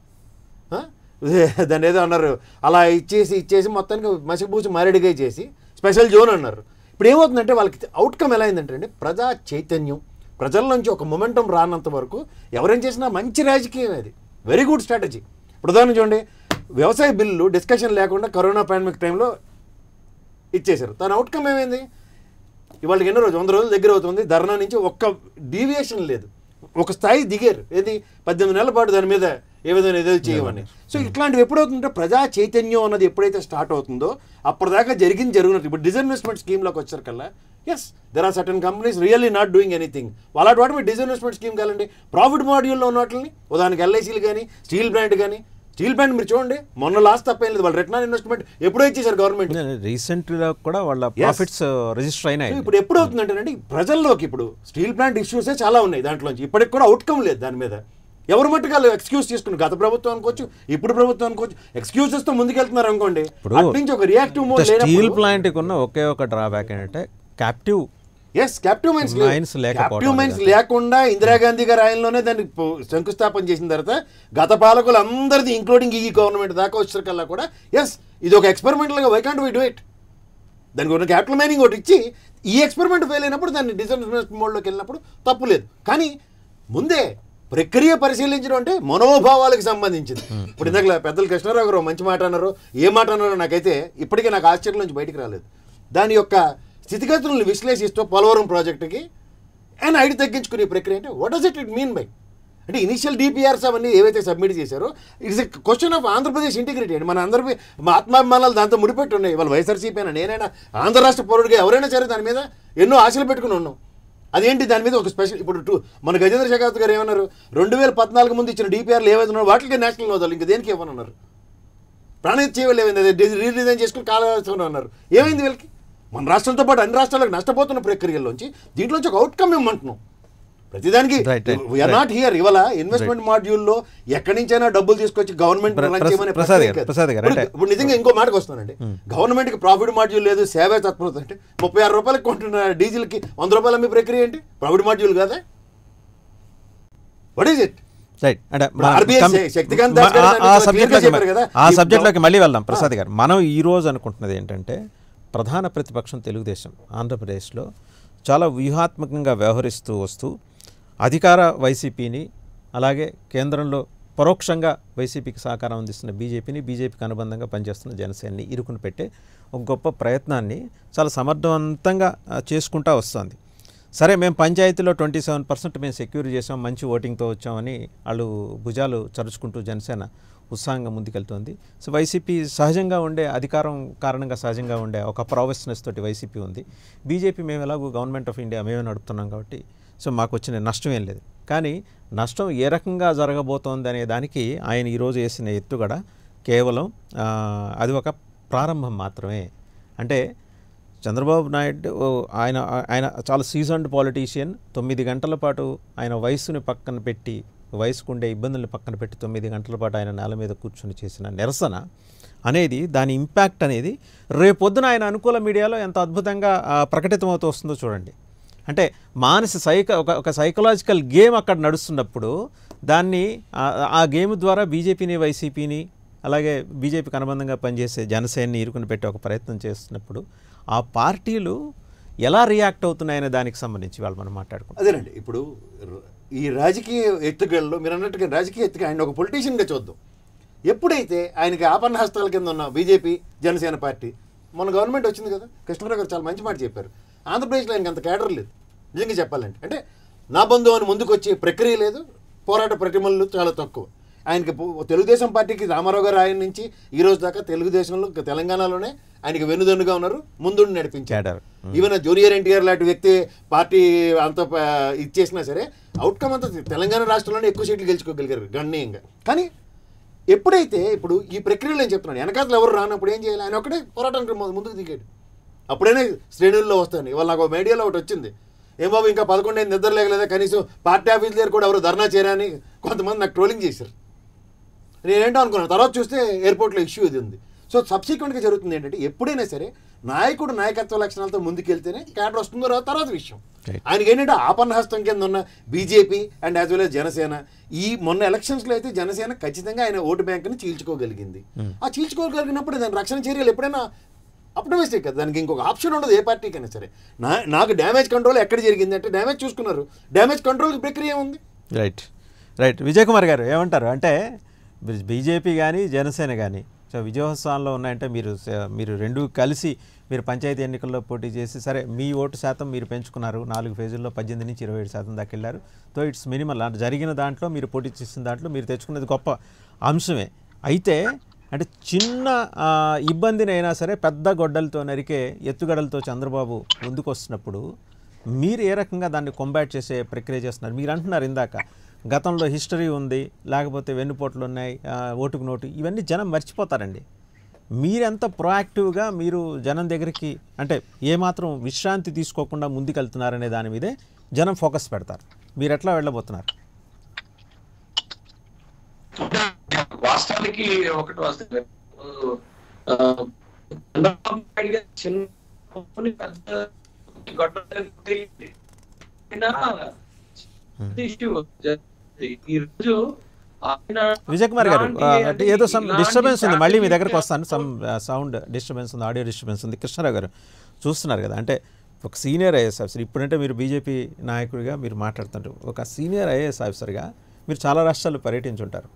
Speaker 4: దాన్ని ఏదో అన్నారు, అలా ఇచ్చేసి మొత్తానికి మసిపూసి మారేడుగా చేసి స్పెషల్ జోన్ అన్నారు. ఇప్పుడు ఏమవుతుందంటే వాళ్ళకి అవుట్కమ్ ఎలా అయిందంటే అండి, ప్రజా చైతన్యం, ప్రజల నుంచి ఒక మొమెంటం రానంత వరకు ఎవరేం చేసినా మంచి రాజకీయం, అది వెరీ గుడ్ స్ట్రాటజీ. ఇప్పుడు ఉదాహరణ చూడండి, వ్యవసాయ బిల్లు డిస్కషన్ లేకుండా కరోనా పాండమిక్ టైంలో ఇచ్చేశారు. దాని అవుట్కమ్ ఏమైంది? ఇవాళకి ఎన్నో రోజు 100 రోజులు దగ్గర అవుతుంది, ధర్నా నుంచి ఒక్క డీవియేషన్ లేదు, ఒక స్థాయి దిగారు. ఏది 18 నెలల పాటు దాని మీద ఏ విధంగా ఏదో చేయమని. సో ఇట్లాంటివి ఎప్పుడవుతుందంటే ప్రజా చైతన్యం అన్నది ఎప్పుడైతే స్టార్ట్ అవుతుందో అప్పటిదాకా జరిగినట్టు. ఇప్పుడు డిస్ఇన్వెస్ట్మెంట్ స్కీమ్లోకి వచ్చారు yes there are certain companies really not doing anything. అలాంటి వాటి మీద డిస్ఇన్వెస్ట్మెంట్ స్కీమ్ కావాలండి. ప్రాఫిట్ మాడ్యూల్లో ఉన్న వాటిని ఉదాహరణకి ఎల్ఐసీలు కానీ, స్టీల్ ప్లాంట్ కానీ, స్టీల్ ప్లాంట్ మీరు చూడండి, మొన్న లాస్ట్ తప్పేం లేదు, వాళ్ళు రిటర్న్ ఆన్ ఇన్వెస్ట్మెంట్ ఎప్పుడో ఇచ్చేసారు గవర్నమెంట్.
Speaker 1: రీసెంట్గా కూడా వాళ్ళ ప్రాఫిట్స్ రిజిస్టర్ అయినాయి.
Speaker 4: ఇప్పుడు ఎప్పుడు అవుతుందంటే ప్రజల్లోకి ఇప్పుడు స్టీల్ ప్లాంట్ ఇష్యూసే చాలా ఉన్నాయి, దాంట్లోంచి ఇప్పటికి కూడా అవుట్కమ్ లేదు. దాని మీద ఎవరు మట్టుగా ఎక్స్క్యూజ్ తీసుకుని, గత ప్రభుత్వం అనుకోవచ్చు, ఇప్పుడు ప్రభుత్వం అనుకోవచ్చు, ఎక్స్క్యూజెస్ తో ముందుకెళ్తున్నారు అనుకోండి. అటు నుంచి ఒక రియాక్టివ్ మోడ్.
Speaker 1: స్టీల్ ప్లాంట్ ఉన్న ఒకే ఒక డ్రాబ్యాక్ ఏంటంటే క్యాప్టివ్
Speaker 4: మైన్స్ లేకుండా ఇందిరాగాంధీ గారి ఆయనలోనే దాన్ని శంకుస్థాపన చేసిన తర్వాత గత పాలకులు అందరిది ఇంక్లూడింగ్ ఈ గవర్నమెంట్ దాకా వచ్చేసరికల్లా కూడా ఎస్ ఇది ఒక ఎక్స్పెరిమెంటల్గా why can't we do it, దానికి ఉన్న క్యాపిటల్ మైనింగ్ ఒకటి ఇచ్చి ఈ ఎక్స్పెరిమెంట్ ఫెయిల్ అయినప్పుడు దాన్ని డిస్ఇన్వెస్ట్మెంట్ మోడ్లోకి వెళ్ళినప్పుడు తప్పు లేదు. కానీ ముందే ప్రక్రియ పరిశీలించడం అంటే మనోభావాలకు సంబంధించింది. ఇప్పుడు ఇందాక పెద్దలు కృష్ణారావు గారు మంచి మాట అన్నారు, ఏ మాట అన్నారో నాకైతే ఇప్పటికే నాకు ఆశ్చర్యం నుంచి బయటికి రాలేదు. దాని యొక్క స్థితిగతులను విశ్లేషిస్తూ పోలవరం ప్రాజెక్టుకి అండ్ ఐడి తగ్గించుకునే ప్రక్రియ అంటే what does it mean by అంటే ఇనిషియల్ డిపిఆర్స్ అవన్నీ ఏవైతే సబ్మిట్ చేశారో it's a question of Andhra Pradesh integrity అండి. మన అందరికీ మా ఆత్మాభిమానాలు దాంతో ముడిపెట్టి ఉన్నాయి. వాళ్ళు వైఎస్ఆర్సీపీ అయినా నేనైనా ఆంధ్ర రాష్ట్ర పౌరుడిగా ఎవరైనా సరే దాని మీద ఎన్నో ఆశలు పెట్టుకుని ఉన్నాం. అదేంటి దాని మీద ఒక స్పెషల్ ఇప్పుడు మన గజేంద్ర షెకావత్ గారు ఏమన్నారు, 2014 ముందు ఇచ్చిన డిపిఆర్లు ఏవైతే ఉన్నారో వాటికి నేషనల్ హోదాలు ఇంకా దేనికి ఇవ్వనన్నారు. ప్రాణహిత చేయలేదు, రీడిజైన్ చేసుకుని కావాల్సిన అన్నారు. ఏమైంది వీళ్ళకి? మన రాష్ట్రంతో పాటు అన్ని రాష్ట్రాలకు నష్టపోతున్న ప్రక్రియల్లోంచి దీంట్లోంచి ఒక అవుట్కమ్ ఇవ్వమంటున్నాం. ప్రతిదానికి వీఆర్ నాట్ హియర్. ఇవాళ ఇన్వెస్ట్మెంట్ మాడ్యూల్లో ఎక్కడి నుంచైనా డబ్బులు తీసుకొచ్చి గవర్నమెంట్ ఇప్పుడు నిజంగా ఇంకో మాటకు వస్తానండి. గవర్నమెంట్కి ప్రాఫిట్ మాడ్యూల్ లేదు, సేవే తత్పరత అంటే 36 రూపాయలకి కొంటున్న డీజిల్కి 100 రూపాయలు అమ్మే ప్రక్రియ ఏంటి? ప్రాఫిట్ మాడ్యూల్ కాదా? What is it?
Speaker 1: ఆ సబ్జెక్ట్లోకి మళ్ళీ వెళ్దాం ప్రసాద్ గారు. మనం ఈరోజు అనుకుంటున్నది ఏంటంటే ప్రధాన ప్రతిపక్షం తెలుగుదేశం ఆంధ్రప్రదేశ్లో చాలా వ్యూహాత్మకంగా వ్యవహరిస్తూ వస్తూ అధికార వైసీపీని అలాగే కేంద్రంలో పరోక్షంగా వైసీపీకి సహకారం అందిస్తున్న బీజేపీకి అనుబంధంగా పనిచేస్తున్న జనసేనని ఇరుకుని పెట్టే ఒక గొప్ప ప్రయత్నాన్ని చాలా సమర్థవంతంగా చేసుకుంటూ వస్తుంది. సరే మేము పంచాయతీలో 27% మేము సెక్యూర్ చేసాం, మంచి ఓటింగ్తో వచ్చామని వాళ్ళు భుజాలు చరుచుకుంటూ జనసేన ఉత్సాహంగా ముందుకెళ్తుంది. సో వైసీపీ సహజంగా ఉండే అధికారం కారణంగా సహజంగా ఉండే ఒక ప్రావెస్నెస్ తోటి వైసీపీ ఉంది. బీజేపీ మేము ఎలాగో గవర్నమెంట్ ఆఫ్ ఇండియా మేమే నడుపుతున్నాం కాబట్టి సో మాకు వచ్చిన నష్టం ఏం లేదు. కానీ నష్టం ఏ రకంగా జరగబోతోంది అనే దానికి ఆయన ఈరోజు వేసిన ఎత్తుగడ కేవలం అది ఒక ప్రారంభం మాత్రమే. అంటే చంద్రబాబు నాయుడు ఆయన చాలా సీజన్డ్ పాలిటీషియన్. 9 గంటల పాటు ఆయన వయసుని పక్కన పెట్టి, వయసుకుండే ఇబ్బందులను పక్కన పెట్టి 9 గంటల పాటు ఆయన నేల మీద కూర్చొని చేసిన నిరసన అనేది దాని ఇంపాక్ట్ అనేది రేపొద్దున ఆయన అనుకూల మీడియాలో ఎంత అద్భుతంగా ప్రకటితమవుతూ వస్తుందో చూడండి. అంటే ఒక సైకలాజికల్ గేమ్ అక్కడ నడుస్తున్నప్పుడు దాన్ని ఆ గేమ్ ద్వారా బీజేపీని వైసీపీని అలాగే బీజేపీకి అనుబంధంగా పనిచేసే జనసేనని ఇరుకుని పెట్టే ఒక ప్రయత్నం చేస్తున్నప్పుడు ఆ పార్టీలు ఎలా రియాక్ట్ అవుతున్నాయనే దానికి సంబంధించి వాళ్ళు మనం మాట్లాడుకుంటాం.
Speaker 4: అదేనండి, ఇప్పుడు ఈ రాజకీయ ఎత్తుగడలో మీరు అన్నట్టుగా రాజకీయ ఎత్తుగా ఆయన ఒక పొలిటీషియన్గా చూద్దాం. ఎప్పుడైతే ఆయనకి ఆపన్న హస్తాల కింద ఉన్న బీజేపీ జనసేన పార్టీ మన గవర్నమెంట్ వచ్చింది కదా, కృష్ణరావు గారు చాలా మంచి మాట చెప్పారు. ఆంధ్రప్రదేశ్లో ఆయనకి అంత కేడర్ లేదు నిజంగా చెప్పాలంటే. అంటే నా బంధువు అని ముందుకు వచ్చే ప్రక్రియ లేదు, పోరాట ప్రతిమలు చాలా తక్కువ. ఆయనకి తెలుగుదేశం పార్టీకి రామారావు గారు ఆయన నుంచి ఈ రోజు దాకా తెలుగుదేశంలో తెలంగాణలోనే ఆయనకి వెన్నుదన్నుగా ఉన్నారు, ముందుండి నడిపించారు. ఈవెన్ జూనియర్ ఎన్టీఆర్ లాంటి వ్యక్తి పార్టీ అంత ఇచ్చేసినా సరే అవుట్కమ్ అంతా తెలంగాణ రాష్ట్రంలోనే ఎక్కువ సీట్లు గెలుచుకోగలిగారు గణనీయంగా. కానీ ఎప్పుడైతే ఇప్పుడు ఈ ప్రక్రియలో నేను చెప్తున్నాను, వెనకాతలు ఎవరు రానప్పుడు ఏం చేయాలి, ఆయన ఒకటే పోరాటానికి ముందుకు దిగాడు. అప్పుడైనా శ్రేణుల్లో వస్తాను. ఇవాళ నాకు మీడియాలో ఒకటి వచ్చింది, ఏం బాబు ఇంకా 11 నిద్ర లేగలేదా, కనీసం పార్టీ ఆఫీస్ దగ్గర కూడా ఎవరు ధర్నా చేయరని కొంతమంది నాకు ట్రోలింగ్ చేశారు. నేనేంటో అనుకున్నాను, తర్వాత చూస్తే ఎయిర్పోర్ట్లో ఇష్యూ ఇది ఉంది. సో సబ్సిక్వెంట్గా జరుగుతుంది ఏంటంటే, ఎప్పుడైనా సరే నాయకుడు నాయకత్వ లక్షణాలతో ముందుకెళ్తేనే క్యాడర్ వస్తుందో తర్వాత విషయం. ఆయనకి ఏంటంటే ఆపన్నహస్తం కింద ఉన్న BJP and as well as Janasena, ఈ మొన్న ఎలక్షన్స్లో అయితే జనసేన ఖచ్చితంగా ఆయన ఓటు బ్యాంక్ని చీల్చుకోగలిగింది. ఆ చీల్చుకోగలిగినప్పుడు దాని రక్షణ చర్యలు ఎప్పుడైనా అప్టమిస్టిక్ కదా, దానికి ఇంకొక ఆప్షన్ ఉండదు ఏ పార్టీకైనా సరే. నాకు డ్యామేజ్ కంట్రోల్ ఎక్కడ జరిగింది అంటే, డ్యామేజ్ చూసుకున్నారు, డ్యామేజ్ కంట్రోల్ ప్రక్రియ ఉంది.
Speaker 1: రైట్ విజయ్ కుమార్ గారు ఏమంటారు అంటే, బీజేపీ కానీ జనసేన కానీ సో విజయోత్సవంలో ఉన్నాయంటే మీరు రెండు కలిసి మీరు పంచాయతీ ఎన్నికల్లో పోటీ చేసి సరే మీ ఓటు శాతం మీరు పెంచుకున్నారు, 4 ఫేజుల్లో 18 నుంచి 27% దాకా వెళ్ళారు. సో ఇట్స్ మినిమల్ జరిగిన దాంట్లో మీరు పోటీ చేసిన దాంట్లో మీరు తెచ్చుకున్నది గొప్ప అంశమే. అయితే అంటే చిన్న ఇబ్బందినైనా సరే పెద్ద గొడ్డలతో నరికే ఎత్తుగడలతో చంద్రబాబు ముందుకు వస్తున్నప్పుడు మీరు ఏ రకంగా దాన్ని కొంబాట్ చేసే ప్రక్రియ చేస్తున్నారు? మీరు అంటున్నారు ఇందాక గతంలో హిస్టరీ ఉంది, లేకపోతే వెన్నుపోట్లు ఉన్నాయి, ఓటుకు నోటు, ఇవన్నీ జనం మర్చిపోతారండి. మీరెంత ప్రొయాక్టివ్గా మీరు జనం దగ్గరికి అంటే ఏమాత్రం విశ్రాంతి తీసుకోకుండా ముందుకెళ్తున్నారనే దాని మీదే జనం ఫోకస్ పెడతారు. మీరు ఎట్లా వెళ్ళబోతున్నారు?
Speaker 5: వాస్తవానికి ఒకటి వస్తుంది,
Speaker 1: విజయ్ కుమార్ గారు ఏదో సమ్ డిస్టర్బెన్స్ ఉంది, మళ్ళీ మీ దగ్గరకు వస్తాను. సమ్ సౌండ్ డిస్టర్బెన్స్ ఉంది, ఆడియో డిస్టర్బెన్స్ ఉంది. కృష్ణారావు గారు చూస్తున్నారు కదా, అంటే ఒక సీనియర్ ఐఏఎస్ ఆఫీసర్, ఇప్పుడంటే మీరు బీజేపీ నాయకుడిగా మీరు మాట్లాడుతుంటారు, ఒక సీనియర్ ఐఏఎస్ ఆఫీసర్గా మీరు చాలా రాష్ట్రాలు పర్యటించుంటారు.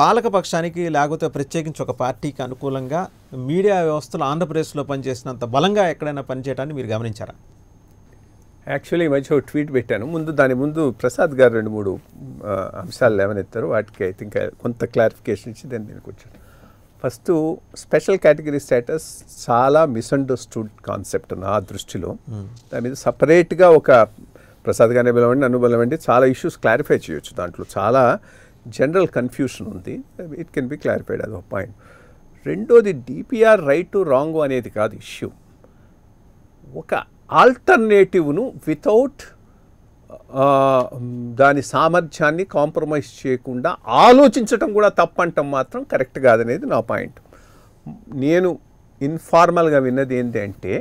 Speaker 1: పాలక పక్షానికి లేకపోతే ప్రత్యేకించి ఒక పార్టీకి అనుకూలంగా మీడియా వ్యవస్థలో ఆంధ్రప్రదేశ్లో పనిచేసినంత బలంగా ఎక్కడైనా పనిచేయడాన్ని మీరు గమనించారా?
Speaker 2: యాక్చువల్లీ ఈ మధ్య ఒక ట్వీట్ పెట్టాను. దాని ముందు ప్రసాద్ గారు 2-3 అంశాలు లేవనెత్తారు. వాటికి ఐ థింక్ కొంత క్లారిఫికేషన్ ఇచ్చి దాన్ని నేను వచ్చాను. ఫస్ట్ స్పెషల్ కేటగిరీ స్టేటస్ చాలా మిస్అండర్స్టూడ్ కాన్సెప్ట్ నా దృష్టిలో. దాని మీద సపరేట్గా ఒక ప్రసాద్ గారిని పిలవండి, నన్ను పిలవండి, చాలా ఇష్యూస్ క్లారిఫై చేయొచ్చు. దాంట్లో చాలా జనరల్ కన్ఫ్యూషన్ ఉంది, ఇట్ కెన్ బి క్లారిఫైడ్, అది ఒక పాయింట్. రెండోది డిపిఆర్ రైట్ రాంగ్ అనేది కాదు ఇష్యూ, ఒక ఆల్టర్నేటివ్ను వితౌట్ దాని సామర్థ్యాన్ని కాంప్రమైజ్ చేయకుండా ఆలోచించటం కూడా తప్పంటం మాత్రం కరెక్ట్ కాదనేది నా పాయింట్. నేను ఇన్ఫార్మల్గా విన్నది ఏంటంటే,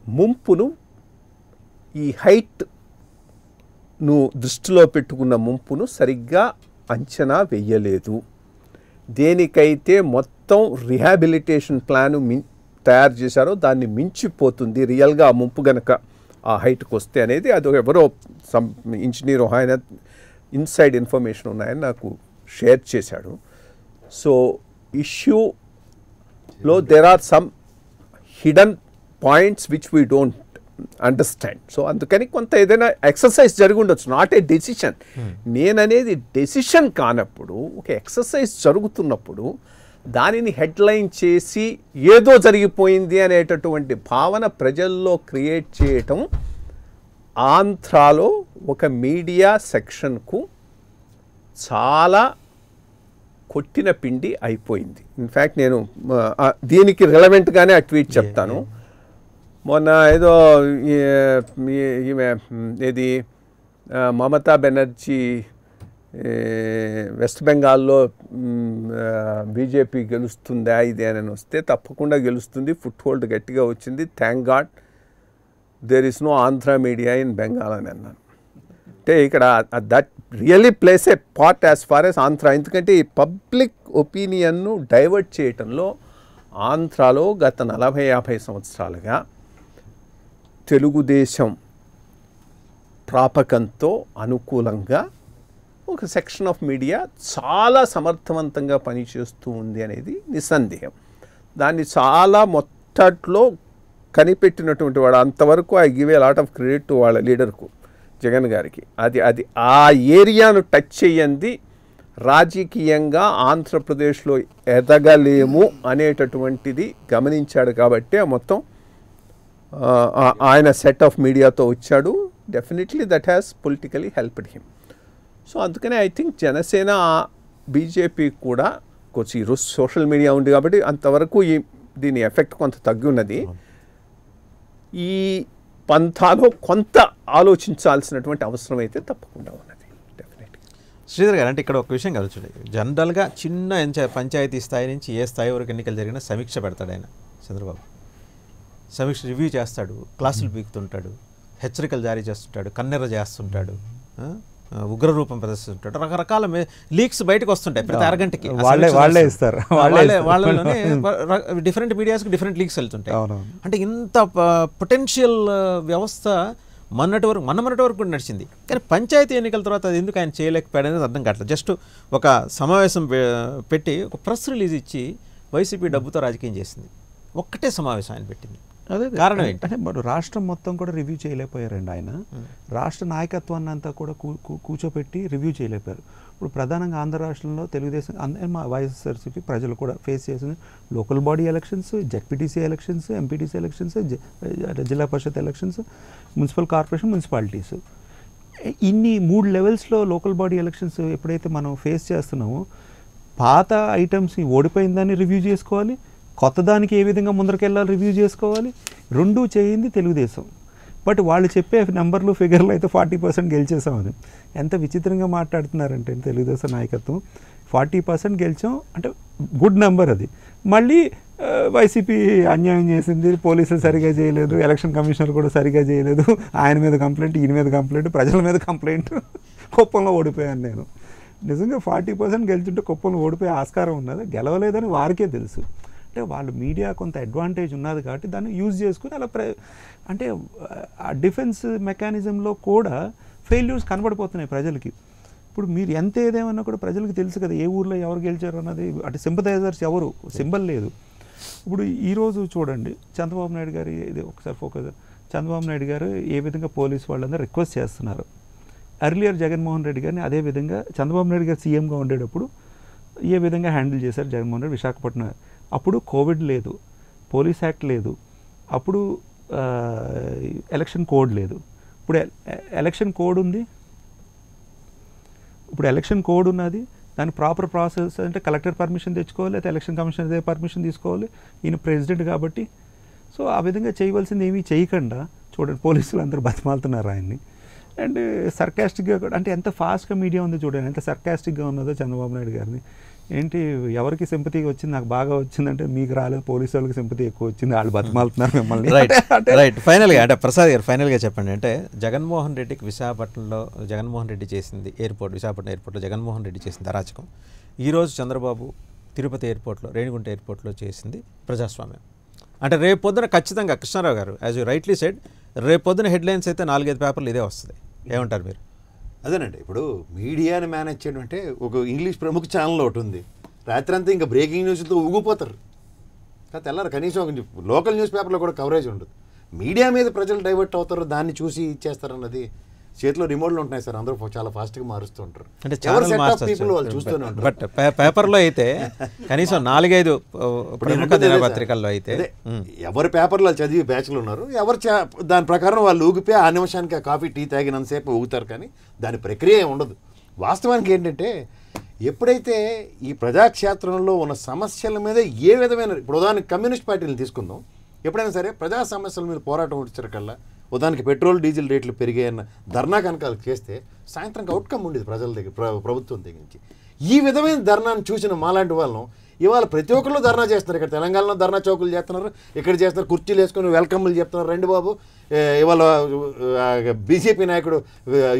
Speaker 2: ముంపును ఈ హైట్ను దృష్టిలో పెట్టుకున్న ముంపును సరిగ్గా అంచనా వెయ్యలేదు. దేనికైతే మొత్తం రిహాబిలిటేషన్ ప్లాను తయారు చేశారో దాన్ని మించిపోతుంది రియల్గా ఆ ముంపు గనక ఆ హైట్కి వస్తే అనేది. అది ఎవరో సమ్ ఇంజనీర్ ఆయన ఇన్సైడ్ ఇన్ఫర్మేషన్ ఉన్నాయని నాకు షేర్ చేశాడు. సో ఇష్యూలో there are some hidden points which we don't understand. So అందుకని కొంత ఏదైనా ఎక్సర్సైజ్ జరిగి ఉండొచ్చు, నాట్ ఏ డెసిషన్. నేననేది డెసిషన్ కానప్పుడు ఒక ఎక్సర్సైజ్ జరుగుతున్నప్పుడు దానిని హెడ్లైన్ చేసి ఏదో జరిగిపోయింది అనేటటువంటి భావన ప్రజల్లో క్రియేట్ చేయటం ఆంధ్రాలో ఒక మీడియా సెక్షన్కు చాలా కొట్టిన పిండి అయిపోయింది. ఇన్ఫ్యాక్ట్ నేను దీనికి రిలవెంట్గానే ఆ ట్వీట్ చెప్తాను. మొన్న ఏదో ఈమె ఏది మమతా బెనర్జీ వెస్ట్ బెంగాల్లో బీజేపీ గెలుస్తుందా ఇది అని వస్తే తప్పకుండా గెలుస్తుంది, ఫుట్ హోల్డ్ గట్టిగా వచ్చింది, thank God there is no Andhra media in Bengal అని అన్నాను. అంటే ఇక్కడ that really plays a part as far as Andhra. ఎందుకంటే ఈ పబ్లిక్ ఒపీనియన్ను డైవర్ట్ చేయటంలో ఆంధ్రాలో గత 40-50 సంవత్సరాలుగా తెలుగుదేశం ప్రాపకంతో అనుకూలంగా ఒక సెక్షన్ ఆఫ్ మీడియా చాలా సమర్థవంతంగా పనిచేస్తూ ఉంది అనేది నిస్సందేహం. దాన్ని చాలా మొత్తట్లో కనిపెట్టినటువంటి వాడు, అంతవరకు I give a lot of credit to వాళ్ళ లీడర్కు జగన్ గారికి. అది ఆ ఏరియాను టచ్ చేయండి రాజకీయంగా ఆంధ్రప్రదేశ్లో ఎదగలేము అనేటటువంటిది గమనించాడు కాబట్టి మొత్తం ఆయన సెట్ ఆఫ్ మీడియాతో వచ్చాడు. Definitely that has politically helped him. So అందుకనే ఐ థింక్ జనసేన బీజేపీ కూడా కొంచెం ఈరోజు సోషల్ మీడియా ఉంది కాబట్టి అంతవరకు దీని ఎఫెక్ట్ కొంత తగ్గి ఉన్నది. ఈ పంథాలో కొంత ఆలోచించాల్సినటువంటి అవసరం అయితే తప్పకుండా ఉన్నది డెఫినెట్గా.
Speaker 1: శ్రీధర్ గారు, అంటే ఇక్కడ ఒక విషయం కలుగుతుంది. జనరల్గా చిన్న పంచాయతీ స్థాయి నుంచి ఏ స్థాయి వరకు ఎన్నికలు జరిగినా సమీక్ష పెడతాడు ఆయన చంద్రబాబు. సమీక్ష రివ్యూ చేస్తాడు, క్లాసులు పీకుతుంటాడు, హెచ్చరికలు జారీ చేస్తుంటాడు, కన్నెర్ర చేస్తుంటాడు, ఉగ్రరూపం ప్రదర్శిస్తుంటాడు. రకరకాల లీక్స్ బయటకు వస్తుంటాయి ప్రతి అరగంటకి.
Speaker 3: వాళ్ళే ఇస్తారు,
Speaker 1: వాళ్ళలోనే డిఫరెంట్ మీడియాస్కి డిఫరెంట్ లీక్స్ వెళ్తుంటాయి. అంటే ఇంత పొటెన్షియల్ వ్యవస్థ మొన్నటి వరకు కూడా నడిచింది. కానీ పంచాయతీ ఎన్నికల తర్వాత అది ఎందుకు ఆయన చేయలేకపోయాడు అనేది అర్థం కావట్లేదు. జస్ట్ ఒక సమావేశం పెట్టి ఒక ప్రెస్ రిలీజ్ ఇచ్చి వైసీపీ డబ్బుతో రాజకీయం చేసింది. ఒక్కటే సమావేశం ఆయన పెట్టింది.
Speaker 3: అదే
Speaker 1: కారణం ఏంటి?
Speaker 3: అంటే మరి రాష్ట్రం మొత్తం కూడా రివ్యూ చేయలేకపోయారండి ఆయన. రాష్ట్ర నాయకత్వాన్ని అంతా కూడా కూర్చోపెట్టి రివ్యూ చేయలేకపోయారు. ఇప్పుడు ప్రధానంగా ఆంధ్ర రాష్ట్రంలో తెలుగుదేశం మా వైఎస్ఆర్సీపీ ప్రజలు కూడా ఫేస్ చేసింది local body elections, ZPTC elections, MPTC elections, జిల్లా పరిషత్ ఎలక్షన్స్, మున్సిపల్ కార్పొరేషన్, మున్సిపాలిటీస్. ఇన్ని 3 లెవెల్స్లో లోకల్ బాడీ ఎలక్షన్స్ ఎప్పుడైతే మనం ఫేస్ చేస్తున్నామో పాత ఐటమ్స్ ఓడిపోయిందని రివ్యూ చేసుకోవాలి, కొత్త దానికి ఏ విధంగా ముందరకెళ్ళాలి రివ్యూ చేసుకోవాలి. రెండూ చేయింది తెలుగుదేశం. బట్ వాళ్ళు చెప్పే నెంబర్లు ఫిగర్లు అయితే 40% గెలిచేసామని. ఎంత విచిత్రంగా మాట్లాడుతున్నారంటే తెలుగుదేశం నాయకత్వం 40% గెలిచాం అంటే గుడ్ నెంబర్. అది మళ్ళీ వైసీపీ అన్యాయం చేసింది, పోలీసులు సరిగా చేయలేదు, ఎలక్షన్ కమిషనర్ కూడా సరిగా చేయలేదు, ఆయన మీద కంప్లైంట్, ఈయన మీద కంప్లైంట్, ప్రజల మీద కంప్లైంట్, కుప్పంలో ఓడిపోయాను నేను. నిజంగా 40% గెలిచుంటే కుప్పంలో ఓడిపోయే ఆస్కారం ఉన్నది. గెలవలేదని వారికే తెలుసు. అంటే వాళ్ళు మీడియా కొంత అడ్వాంటేజ్ ఉన్నది కాబట్టి దాన్ని యూజ్ చేసుకుని అలా అంటే ఆ డిఫెన్స్ మెకానిజంలో కూడా ఫెయిల్యూర్స్ కనబడిపోతున్నాయి ప్రజలకి. ఇప్పుడు మీరు ఎంత ఏదేమన్నా కూడా ప్రజలకు తెలుసు కదా ఏ ఊర్లో ఎవరు గెలిచారు అన్నది. అటు సింపథైజర్స్ ఎవరు, సింబల్ లేదు. ఇప్పుడు ఈరోజు చూడండి చంద్రబాబు నాయుడు గారు, ఇది ఒకసారి ఫోకస్, చంద్రబాబు నాయుడు గారు ఏ విధంగా పోలీసు వాళ్ళందరూ రిక్వెస్ట్ చేస్తున్నారు. ఎర్లియర్ జగన్మోహన్ రెడ్డి గారిని అదే విధంగా చంద్రబాబు నాయుడు గారు సీఎంగా ఉండేటప్పుడు ఏ విధంగా హ్యాండిల్ చేశారు జగన్మోహన్ రెడ్డి విశాఖపట్నం. అప్పుడు కోవిడ్ లేదు, పోలీస్ యాక్ట్ లేదు, అప్పుడు ఎలక్షన్ కోడ్ లేదు. ఇప్పుడు ఎలక్షన్ కోడ్ ఉంది, ఇప్పుడు ఎలక్షన్ కోడ్ ఉన్నది. దాని ప్రాపర్ ప్రాసెస్ అంటే కలెక్టర్ పర్మిషన్ తెచ్చుకోవాలి, అయితే ఎలక్షన్ కమిషనర్ పర్మిషన్ తీసుకోవాలి. ఈయన ప్రెసిడెంట్ కాబట్టి. సో ఆ విధంగా చేయవలసింది ఏమీ చేయకుండా చూడండి పోలీసులు అందరూ బతిమాలుతున్నారు ఆయన్ని. అండ్ సర్కాస్టిక్గా కూడా, అంటే ఎంత ఫాస్ట్గా మీడియా ఉంది చూడండి, ఎంత సర్కాస్టిక్గా ఉన్నదో చంద్రబాబు నాయుడు గారిని. ఏంటి ఎవరికి సింపతి వచ్చింది, నాకు బాగా వచ్చిందంటే మీకు రాలేదు, పోలీసు వాళ్ళకి సింపతి ఎక్కువ వచ్చింది, వాళ్ళు బతిమాలుతున్నారు మిమ్మల్ని.
Speaker 1: రైట్. ఫైనల్గా అంటే ప్రసాద్ గారు ఫైనల్గా చెప్పండి. అంటే జగన్మోహన్ రెడ్డికి విశాఖపట్నంలో జగన్మోహన్ రెడ్డి చేసింది విశాఖపట్నం ఎయిర్పోర్ట్లో జగన్మోహన్ రెడ్డి చేసింది అరాచకం. ఈరోజు చంద్రబాబు తిరుపతి ఎయిర్పోర్ట్లో, రేణిగుంట ఎయిర్పోర్ట్లో చేసింది ప్రజాస్వామ్యం. అంటే రేపు పొద్దున ఖచ్చితంగా కృష్ణారావు గారు యాజ్ యూ రైట్లీ సెడ్, రేపు పొద్దున హెడ్లైన్స్ అయితే 4-5 పేపర్లు ఇదే వస్తుంది. ఏమంటారు మీరు?
Speaker 4: అదేనండి, ఇప్పుడు మీడియాని మేనేజ్ చేయడం అంటే ఒక ఇంగ్లీష్ ప్రముఖ ఛానల్ ఒకటి ఉంది, రాత్రి అంతా ఇంకా బ్రేకింగ్ న్యూస్తో ఊగిపోతారు. తెల్లారు కనీసం ఒక లోకల్ న్యూస్ పేపర్లో కూడా కవరేజ్ ఉండదు. మీడియా మీద ప్రజలు డైవర్ట్ అవుతారు, దాన్ని చూసి ఇచ్చేస్తారన్నది. చేతిలో రిమోట్లు ఉంటున్నాయి సార్, అందరూ చాలా ఫాస్ట్గా మారుస్తూ ఉంటారు.
Speaker 1: అంటే
Speaker 4: వాళ్ళు చూస్తూనే ఉంటారు.
Speaker 1: బట్ పేపర్లో అయితే కనీసం 4-5 ప్రముఖ దినపత్రికల్లో అయితే
Speaker 4: ఎవరి పేపర్లో చదివి బ్యాచ్లు ఉన్నారు, ఎవరు దాని ప్రకారం వాళ్ళు ఊగిపోయి ఆ నిమిషానికి ఆ కాఫీ టీ తాగినంతసేపు ఊగుతారు, కానీ దాని ప్రక్రియ ఉండదు. వాస్తవానికి ఏంటంటే ఎప్పుడైతే ఈ ప్రజాక్షేత్రంలో ఉన్న సమస్యల మీద ఏ విధమైన, ఇప్పుడు ఉదాహరణకి కమ్యూనిస్ట్ పార్టీలు తీసుకుందాం, ఎప్పుడైనా సరే ప్రజా సమస్యల మీద పోరాటం వచ్చేసరికల్లా ఉదాహరణకి పెట్రోల్ డీజిల్ రేట్లు పెరిగాయన్న ధర్నా కనుక చేస్తే సాయంత్రం అవుట్కమ్ ఉండేది ప్రజల దగ్గర, ప్రభుత్వం దగ్గర నుంచి. ఈ విధమైన ధర్నాన్ని చూసిన మాలాంటి వాళ్ళం ఇవాళ ప్రతి ఒక్కళ్ళు ధర్నా చేస్తున్నారు. ఇక్కడ తెలంగాణలో ధర్నా చౌకులు చేస్తున్నారు, ఇక్కడ చేస్తున్నారు, కుర్చీలు వేసుకొని వెల్కమ్లు చెప్తున్నారు. రండి బాబు, ఇవాళ బీజేపీ నాయకుడు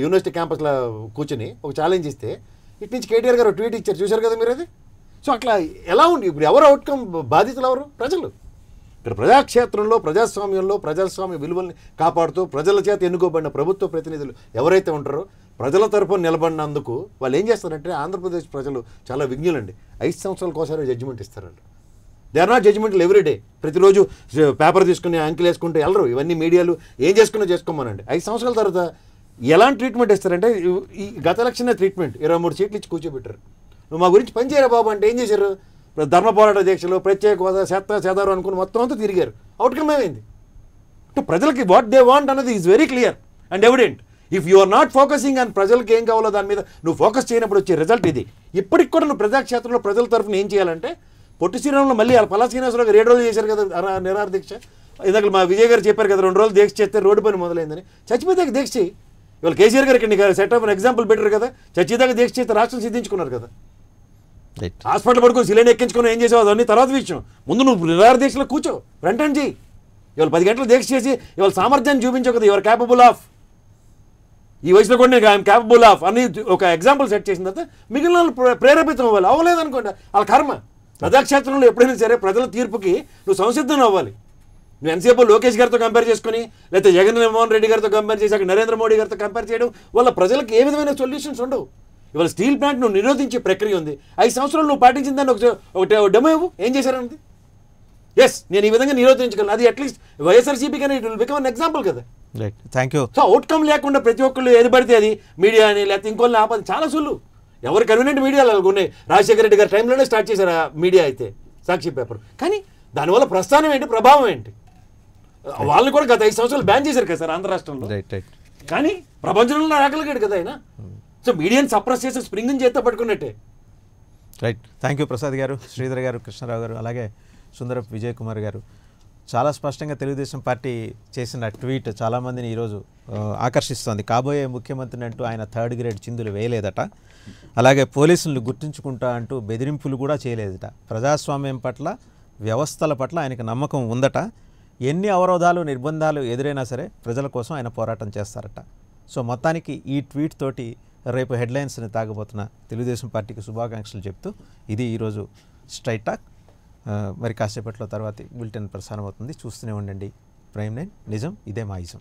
Speaker 4: యూనివర్సిటీ క్యాంపస్లో కూర్చుని ఒక ఛాలెంజ్ ఇస్తే ఇటు నుంచి కేటీఆర్ గారు ట్వీట్ ఇచ్చారు, చూశారు కదా మీరు అది. సో అట్లా ఎలా ఉంది, ఇప్పుడు ఎవరు అవుట్కమ్ బాధితులు ఎవరు? ప్రజలు. ఇక్కడ ప్రజాక్షేత్రంలో ప్రజాస్వామ్యంలో ప్రజాస్వామ్య విలువల్ని కాపాడుతూ ప్రజల చేత ఎన్నుకోబడిన ప్రభుత్వ ప్రతినిధులు ఎవరైతే ఉంటారో ప్రజల తరపున నిలబడినందుకు వాళ్ళు ఏం చేస్తారంటే, ఆంధ్రప్రదేశ్ ప్రజలు చాలా విజ్ఞులండి. 5 సంవత్సరాలకు ఒకసారి జడ్జిమెంట్ ఇస్తారండి. దే ఆర్ నాట్ జడ్జిమెంట్లు ఎవ్రీడే. ప్రతిరోజు పేపర్ తీసుకుని అంకెలు వేసుకుంటే వెళ్ళరు. ఇవన్నీ మీడియాలు ఏం చేసుకున్నా చేసుకోమనండి. 5 సంవత్సరాల తర్వాత ఎలాంటి ట్రీట్మెంట్ ఇస్తారంటే, ఈ గత ఎలక్షన్ ట్రీట్మెంట్ 23 సీట్లు ఇచ్చి కూర్చోబెట్టారు. నువ్వు మా గురించి పనిచేయరా బాబు అంటే ఏం చేశారు? ధర్మ పోరాట దీక్షలు, ప్రత్యేక హోదా, చేదారు అనుకుని మొత్తం అంతా తిరిగారు. అవుట్కమ్ ఏమైంది? ప్రజలకి వాట్ దే వాంట్ అన్నది is very clear and evident. If you are not focusing on ప్రజలకు ఏం కావాలో దాని మీద నువ్వు ఫోకస్ చేయనప్పుడు వచ్చే రిజల్ట్ ఇది. ఇప్పటికి కూడా నువ్వు ప్రజాక్షేత్రంలో ప్రజల తరఫున ఏం చేయాలంటే, పొట్టి శ్రీరాములు మళ్ళీ పల్లా శ్రీనివాసరావు గారు 7 రోజులు చేశారు కదా నిరాహార దీక్ష. ఇందాక మా విజయ్ గారు చెప్పారు కదా 2 రోజులు దీక్ష చేస్తే రోడ్డు పని మొదలైందని. చచ్చిపోతే దీక్ష చేయి. ఇవాళ కేసీఆర్ గారికి నీకు సెట్ ఆఫ్ ఎగ్జాంపుల్ బెటర్ కదా. చచ్చిదాకా దీక్ష చేస్తే రాష్ట్రం సిద్ధించుకున్నారు కదా.
Speaker 1: రైట్.
Speaker 4: హాస్పిటల్ పడుకొని సిలిండర్ ఎక్కించుకొని ఏం చేసావు అవన్నీ తర్వాత విషయం. ముందు నువ్వు నిరాహార దీక్షలో కూర్చో, ఫ్రంట్ అండ్ చేయి. ఇవాళ 10 గంటలు దీక్ష చేసి ఇవాళ సామర్థ్యాన్ని చూపించవు కదా. యువర్ క్యాపబుల్ ఆఫ్, ఈ వయసులో కూడా నేను ఐఎమ్ క్యాపబుల్ ఆఫ్ అని ఒక ఎగ్జాంపుల్ సెట్ చేసిన తర్వాత మిగిలిన వాళ్ళు ప్రేరేపితం అవ్వాలి. అవ్వలేదనుకోండి వాళ్ళ కర్మ. ప్రజాక్షేత్రంలో ఎప్పుడైనా సరే ప్రజల తీర్పుకి నువ్వు సంసిద్ధం అవ్వాలి. నువ్వు ఎంతసేపు లోకేష్ గారితో కంపేర్ చేసుకుని, లేకపోతే జగన్మోహన్ రెడ్డి గారితో కంపేర్ చేసి అక్కడ నరేంద్ర మోడీ గారితో కంపేర్ చేయడం వల్ల ప్రజలకు ఏ విధమైన సొల్యూషన్స్ ఉండవు. ఇవాళ స్టీల్ ప్లాంట్ నువ్వు నిరోధించే ప్రక్రియ ఉంది. 5 సంవత్సరాలు నువ్వు పాటించిన దాన్ని ఒక డెమో ఇవ్వు. ఏం చేశారన్నది ఎస్ నేను ఈ విధంగా నిరోధించగలను. అది అట్లీస్ట్ వైఎస్ఆర్సీపీ కానీ it will become an example కదా.
Speaker 1: Right, thank you.
Speaker 4: So outcome లేకుండా ప్రతి ఒక్కళ్ళు ఏది పడితే అది మీడియా అని లేకపోతే ఇంకోళ్ళని ఆపది చాలా సులువు. ఎవరు కన్వీనియంట్ మీడియాలు ఉన్నాయి. రాజశేఖర రెడ్డి గారి టైంలోనే స్టార్ట్ చేశారు ఆ మీడియా అయితే సాక్షి పేపర్. కానీ దానివల్ల ప్రస్థానం ఏంటి, ప్రభావం ఏంటి? వాళ్ళని కూడా గత 5 సంవత్సరాలు బ్యాన్ చేశారు కదా సార్ ఆంధ్ర రాష్ట్రంలో.
Speaker 1: Right right.
Speaker 4: కానీ ప్రపంచంలో రాగలిగాడు కదా ఆయన. సో మీడియాని సప్రెస్ చేసి స్ప్రింగ్ని చేత్తో పట్టుకున్నట్టే.
Speaker 1: రైట్, థ్యాంక్ యూ ప్రసాద్ గారు, శ్రీధర్ గారు, కృష్ణారావు గారు, అలాగే సుందరపు విజయ్ కుమార్ గారు. చాలా స్పష్టంగా తెలుగుదేశం పార్టీ చేసిన ట్వీట్ చాలామందిని ఈరోజు ఆకర్షిస్తోంది. కాబోయే ముఖ్యమంత్రిని అంటూ ఆయన 3rd గ్రేడ్ చిందులు వేయలేదట. అలాగే పోలీసులను గుర్తుంచుకుంటా అంటూ బెదిరింపులు కూడా చేయలేదట. ప్రజాస్వామ్యం పట్ల, వ్యవస్థల పట్ల ఆయనకు నమ్మకం ఉందట. ఎన్ని అవరోధాలు, నిర్బంధాలు ఎదురైనా సరే ప్రజల కోసం ఆయన పోరాటం చేస్తారట. సో మొత్తానికి ఈ ట్వీట్ తోటి రేపు హెడ్లైన్స్ని తాగబోతున్న తెలుగుదేశం పార్టీకి శుభాకాంక్షలు చెప్తూ ఇది ఈరోజు స్ట్రైట్ టాక్. మరి కాసేపట్లో తర్వాతి బులెటిన్ ప్రసారం అవుతుంది. చూస్తూనే ఉండండి ప్రైమ్ 9 నిజం ఇదే మా ఇజం.